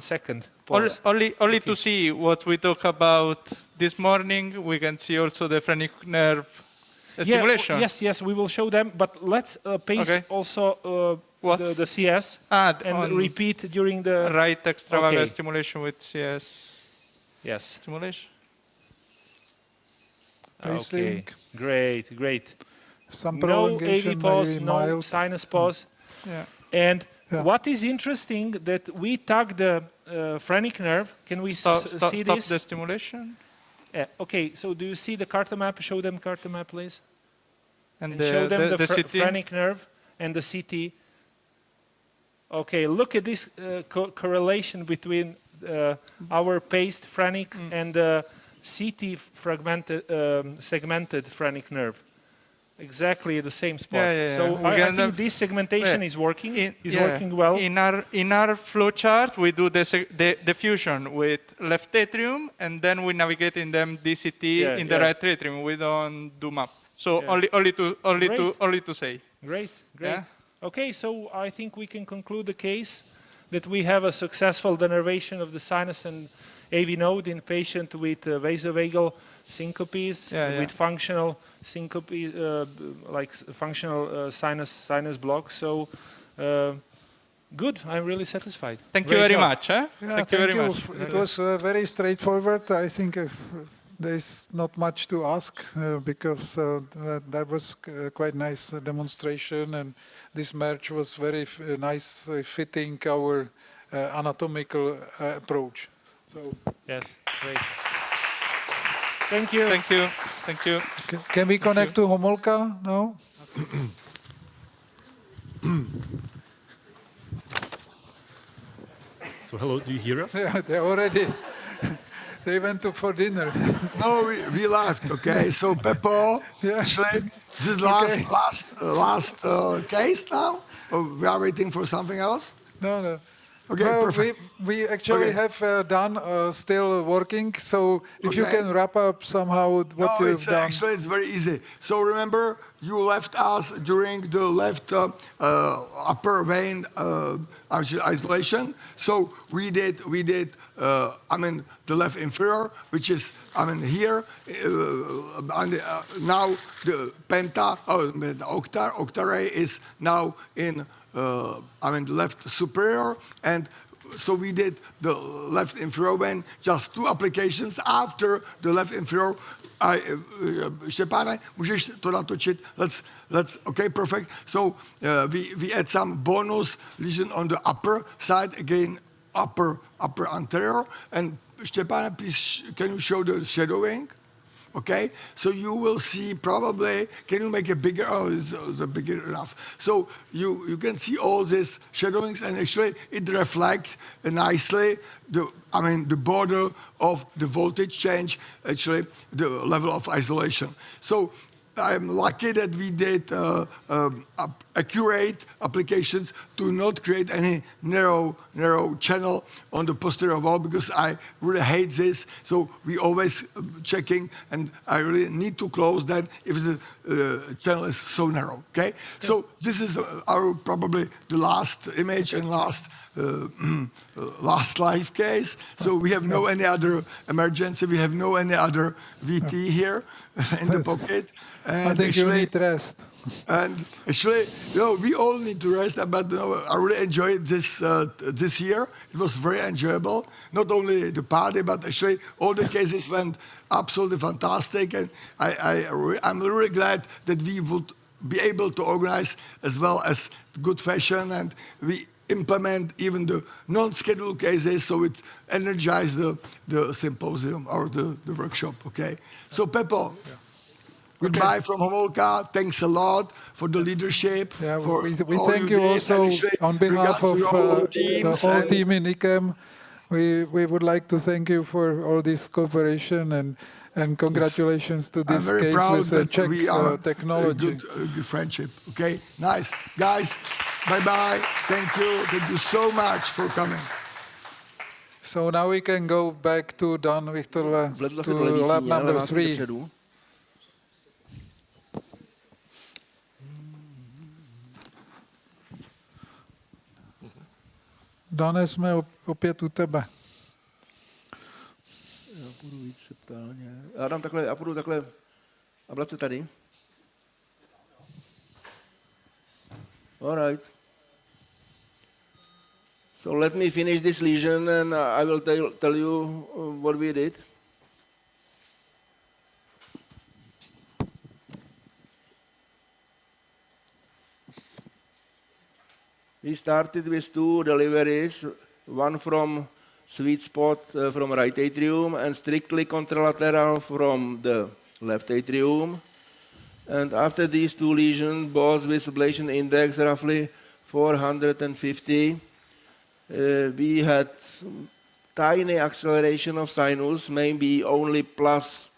second pause. Only to see what we talk about this morning, we can see also the phrenic nerve stimulation. Yes, we will show them, but let's pace also the CS and repeat during the right extravagal stimulation with CS. Yes. Stimulation. Pacing. Okay, great. Some no prolongation, AV pause, maybe no mild. sinus pause. Yeah. And what is interesting that we tag the phrenic nerve. Can we see this? Stop the stimulation. Okay, so do you see the cartomap? Show them cartomap, please. And show them the CT? phrenic nerve and the CT. Okay, look at this correlation between our paced phrenic and the CT segmented phrenic nerve. Exactly at the same spot. So I think this segmentation is working. Working well. In our flow chart, we do the fusion with left atrium, and then we navigate in them DCT in the right atrium. We don't do map. So only to say. Great. Yeah. Okay, so I think we can conclude the case that we have a successful denervation of the sinus and AV node in patient with vasovagal syncopes, with functional syncope, like functional sinus block. So good. I'm really satisfied. Thank you very much. Thank you very much. It was very straightforward. I think there's not much to ask because that was quite nice demonstration, and this merge was very nice fitting our anatomical approach. So yes, great. Thank you. Thank you. Thank you. Can we connect to Homolka now? So hello, do you hear us? Yeah, they already. They went for dinner. No, we left. Okay, so Peppo, actually, this is last case now. Or we are waiting for something else. No. Okay, well, perfect. We actually have done still working. So if you can wrap up somehow what you've done. Actually, it's very easy. So remember, you left us during the left upper vein isolation. So we did. The left inferior, which is, here. Now the penta, the octa ray is now in, the left superior, and so we did the left inferior vein, just 2 applications after the left inferior. Štěpáne, můžeš to natočit? Let's, okay, perfect. So we add some bonus lesion on the upper side, again, upper anterior. And Štěpáne, please, can you show the shadowing? Okay, so you will see probably, can you make it bigger? Oh, it's bigger enough. So you can see all these shadowings, and actually it reflects nicely the border of the voltage change, actually the level of isolation. So I'm lucky that we did accurate applications to not create any narrow channel on the posterior wall, because I really hate this. So we always checking, and I really need to close that if the channel is so narrow. Okay, so this is our probably the last image and last life case. So we have no any other emergency. We have no any other VT here in the pocket. And I think you need rest. And actually, we all need to rest. But I really enjoyed this year. It was very enjoyable. Not only the party, but actually all the cases went absolutely fantastic. And I'm really glad that we would be able to organize as well as good fashion, and we implement even the non-scheduled cases, so it energized the symposium or the workshop. Okay. So Peppo. Yeah. Goodbye from Homolka. Thanks a lot for the leadership. Yeah, we thank you also on behalf of the whole team in ICAM. We would like to thank you for all this cooperation, and congratulations to this case with Czech technology. Good friendship. Okay, nice. Guys, bye-bye. Thank you so much for coming. So now we can go back to Don Vichtorle, to lab number 3. Dane, jsme opět u tebe. Já půjdu víc septálně. Já dám takhle, já půjdu takhle, ablace tady. All right. So let me finish this lesion, and I will tell you what we did. We started with 2 deliveries, one from sweet spot from right atrium and strictly contralateral from the left atrium. And after these 2 lesions, both with ablation index roughly 450, we had tiny acceleration of sinus, maybe only plus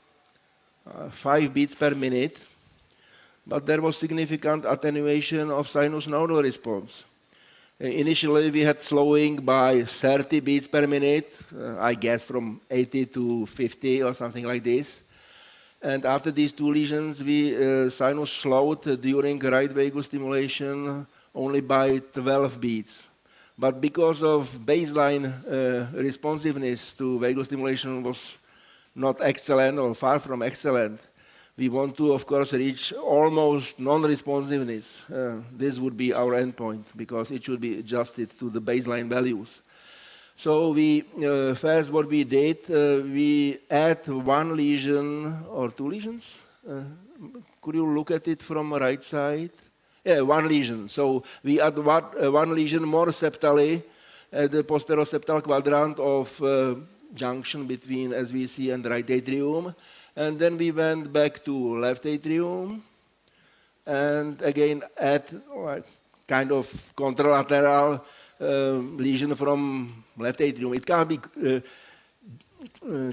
5 beats per minute, but there was significant attenuation of sinus nodal response. Initially, we had slowing by 30 beats per minute, I guess from 80 to 50 or something like this. And after these 2 lesions, sinus slowed during right vagus stimulation only by 12 beats. But because of baseline responsiveness to vagus stimulation was not excellent or far from excellent, we want to, of course, reach almost non-responsiveness. This would be our endpoint, because it should be adjusted to the baseline values. So we first what we did, we add one lesion or two lesions. Could you look at it from the right side? Yeah, one lesion. So we add one lesion more septally at the posterior septal quadrant of junction between SVC and right atrium. And then we went back to left atrium and again add kind of contralateral lesion from left atrium. It can't be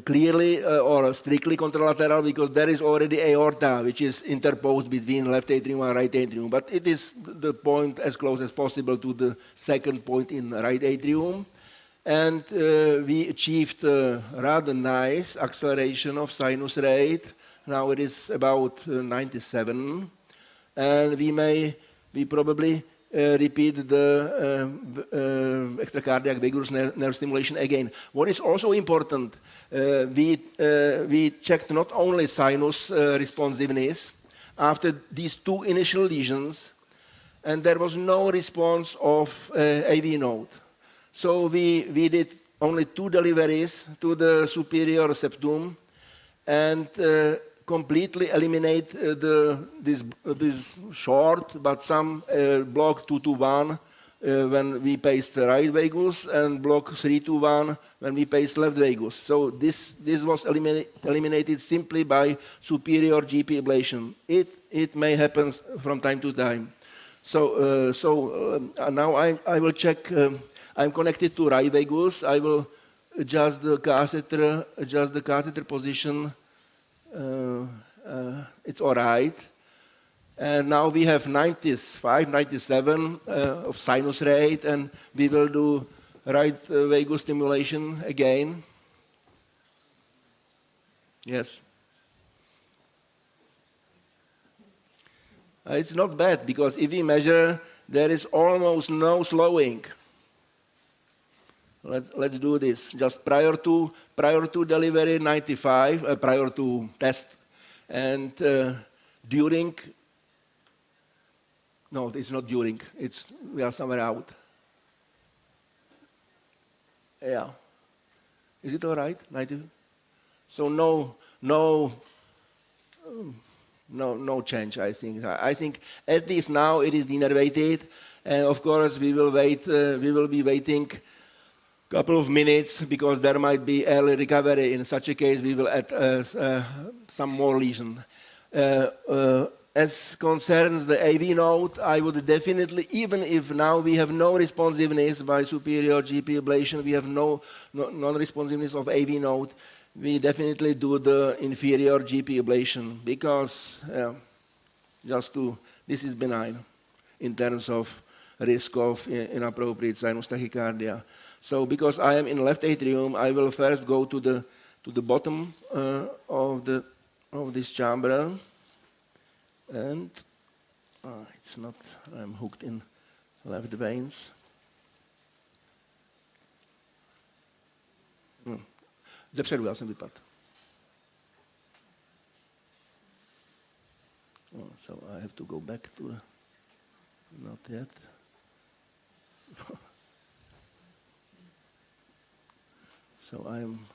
clearly or strictly contralateral because there is already aorta which is interposed between left atrium and right atrium. But it is the point as close as possible to the second point in right atrium. And we achieved rather nice acceleration of sinus rate. Now it is about 97. And we probably repeat the extracardiac vagus nerve stimulation again. What is also important, we checked not only sinus responsiveness after these two initial lesions, and there was no response of AV node. So we did only two deliveries to the superior septum and completely eliminate this short but some block 2-1 when we paced the right vagus and block 3-1 when we paced left vagus. So this was eliminated simply by superior GP ablation. It may happen from time to time. So now I will check. I'm connected to right vagus. I will adjust the catheter position. It's all right. And now we have 95, 97 of sinus rate, and we will do right vagus stimulation again. Yes. It's not bad because if we measure, there is almost no slowing. Let's do this. Just prior to delivery, 95, prior to test, and during. No, it's not during. We are somewhere out. Yeah. Is it all right? 90. So no change. I think. I think at least now it is denervated, and of course we will wait. We will be waiting couple of minutes because there might be early recovery. In such a case, we will add some more lesion. As concerns the AV node, I would definitely, even if now we have no responsiveness by superior GP ablation, we have no non-responsiveness of AV node, we definitely do the inferior GP ablation because this is benign in terms of risk of inappropriate sinus tachycardia. So because I am in left atrium, I will first go to the bottom of this chamber, and it's not. I'm hooked in left veins. Zepředu já jsem vypadl. So I have to go back to. Not yet. So I'm.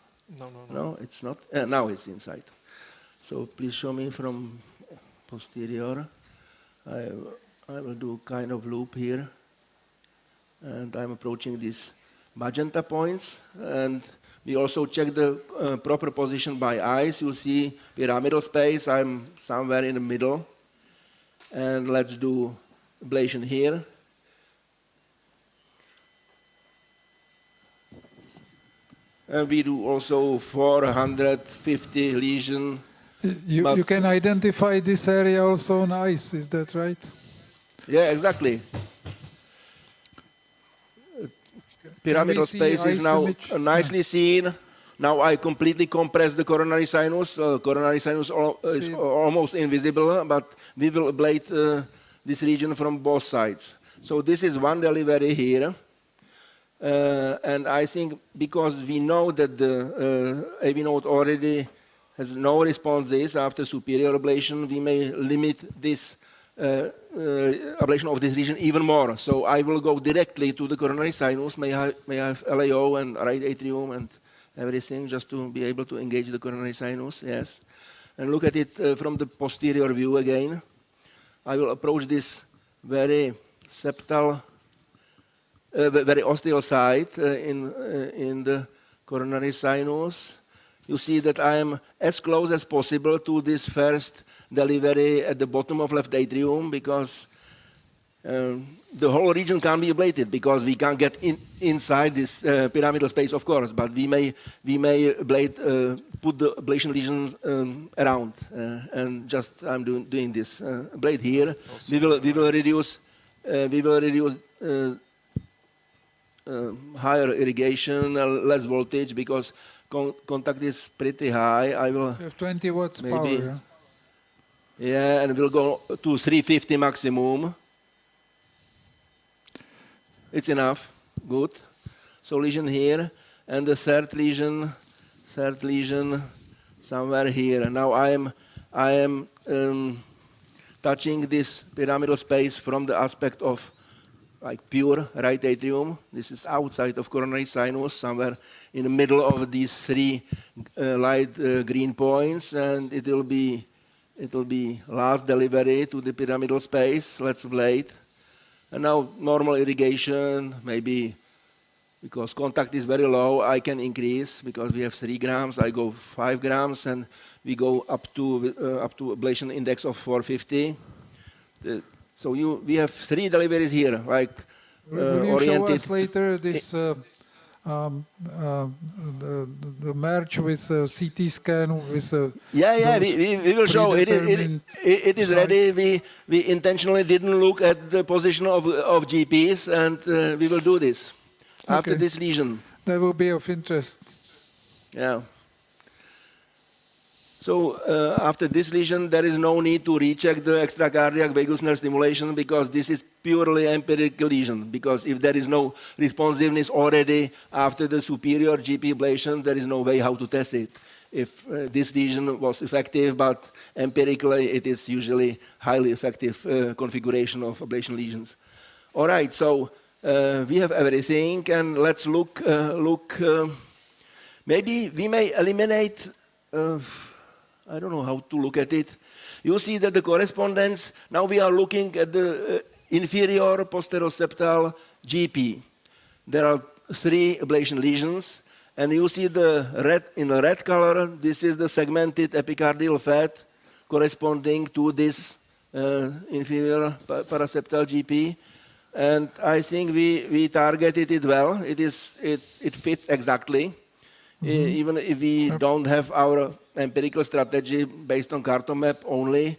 No, it's not. Now it's inside. So please show me from posterior. I will do kind of loop here, and I'm approaching these magenta points. And we also check the proper position by eyes. You see pyramidal space. I'm somewhere in the middle, and let's do ablation here. And we do also 450 lesion. You can identify this area also on ice, is that right? Yeah, exactly. Pyramidal space is now nicely seen. Now I completely compress the coronary sinus. Coronary sinus is almost invisible, but we will ablate this region from both sides. So this is one delivery here. And I think because we know that the AV node already has no responses after superior ablation, we may limit this ablation of this region even more. So I will go directly to the coronary sinus, may I have LAO and right atrium and everything, just to be able to engage the coronary sinus, yes. And look at it from the posterior view again. I will approach this very septal, very ostial site in the coronary sinus. You see that I am as close as possible to this first delivery at the bottom of left atrium, because the whole region can't be ablated because we can't get inside this pyramidal space, of course, but we may ablate, put the ablation lesions around, and just I'm doing this ablate here. We will reduce higher irrigation, less voltage, because contact is pretty high. I will. So you have 20 watts maybe, power. Yeah? Yeah, and we'll go to 350 maximum. It's enough. Good. So lesion here, and the third lesion somewhere here. Now I am touching this pyramidal space from the aspect of like pure right atrium. This is outside of coronary sinus, somewhere in the middle of these three light green points, and it will be last delivery to the pyramidal space. Let's ablate. And now normal irrigation, maybe because contact is very low, I can increase because we have 3 grams. I go 5 grams, and we go up to ablation index of 450. So we have 3 deliveries here, like Will you oriented. show us later this the merge with CT scan with Yeah, we will show it is ready. We intentionally didn't look at the position of GPs, and we will do this after this lesion. That will be of interest. Yeah. So after this lesion, there is no need to recheck the extracardiac vagus nerve stimulation, because this is purely empirical lesion. Because if there is no responsiveness already after the superior GP ablation, there is no way how to test it. If this lesion was effective, but empirically it is usually highly effective configuration of ablation lesions. All right, so we have everything, and let's look. Maybe we may eliminate. I don't know how to look at it. You see that the correspondence, now we are looking at the inferior posteroseptal GP. There are 3 ablation lesions, and you see the red in the red color. This is the segmented epicardial fat corresponding to this inferior paraseptal GP. And I think we targeted it well. It fits exactly. Even if we don't have our empirical strategy based on cartomap only,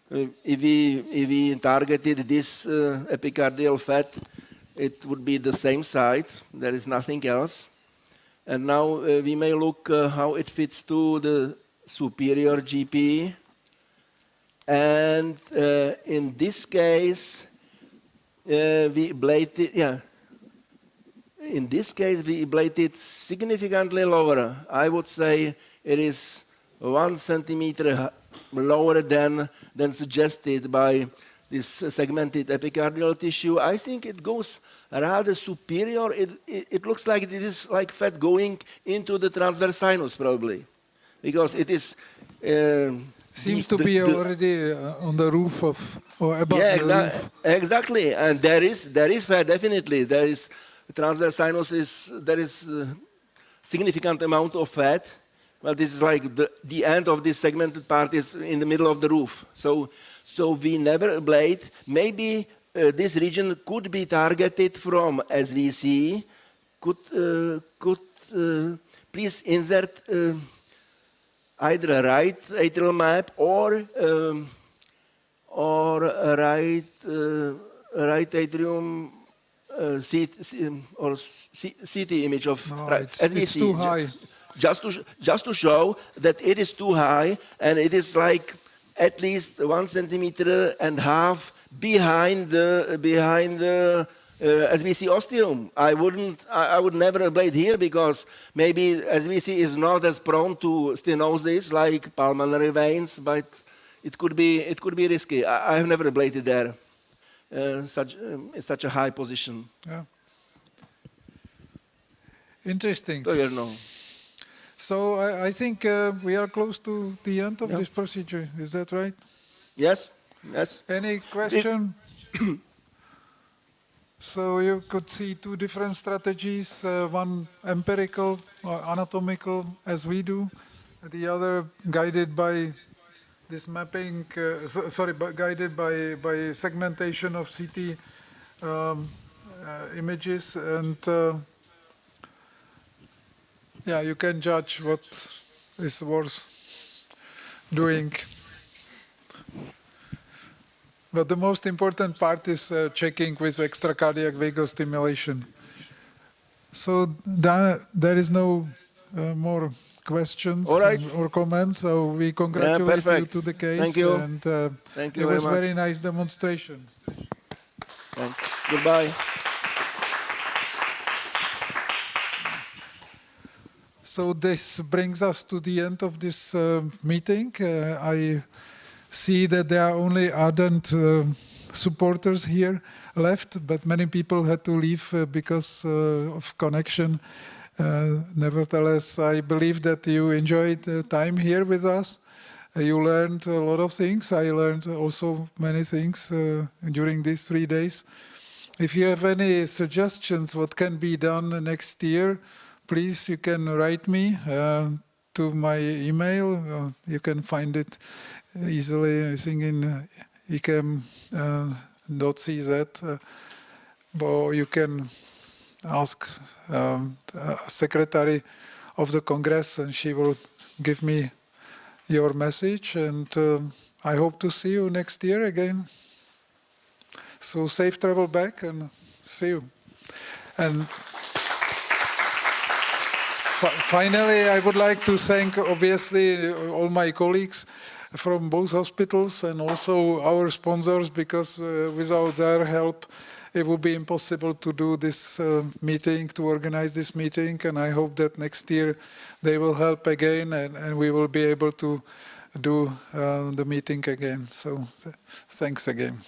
if we targeted this epicardial fat, it would be the same site. There is nothing else. And now we may look how it fits to the superior GP. And in this case, we ablated, in this case, we ablated significantly lower. I would say it is 1 centimeter lower than suggested by this segmented epicardial tissue. I think it goes rather superior. It looks like it is like fat going into the transverse sinus, probably, because it is. Seems to be already on the roof of, or above the roof. Exactly, and there is fat, definitely. There is transverse sinus there is significant amount of fat. Well, this is like the end of this segmented part is in the middle of the roof. So we never ablate. Maybe this region could be targeted from SVC. Could please insert either a right atrial map or right atrium CT image of SVC. It's too high. Just to show that it is too high, and it is like at least 1.5 centimeters behind the SVC ostium. I would never ablate here, because maybe SVC is not as prone to stenosis like pulmonary veins, but it could be risky. I have never ablated there. It's such a high position. Yeah. Interesting. So, you know. So I think we are close to the end of this procedure. Is that right? Yes. Yes. Any question? So you could see two different strategies, one empirical or anatomical as we do, the other guided by this mapping, guided by segmentation of CT images, and yeah, you can judge what is worth doing. But the most important part is checking with extracardiac vagal stimulation. So there is no more questions or comments. So we congratulate you to the case. Thank you. And Thank you it was very much. very nice demonstration. Thanks. Goodbye. So this brings us to the end of this meeting. I see that there are only ardent supporters here left, but many people had to leave because of connection. Nevertheless, I believe that you enjoyed the time here with us. You learned a lot of things. I learned also many things during these 3 days. If you have any suggestions what can be done next year, please, you can write me to my email. You can find it easily, I think, in ecam.cz, or you can ask secretary of the Congress and she will give me your message, and I hope to see you next year again. So safe travel back and see you. And finally, I would like to thank, obviously, all my colleagues from both hospitals and also our sponsors, because without their help, it would be impossible to do this meeting, to organize this meeting. And I hope that next year they will help again and we will be able to do the meeting again. So thanks again.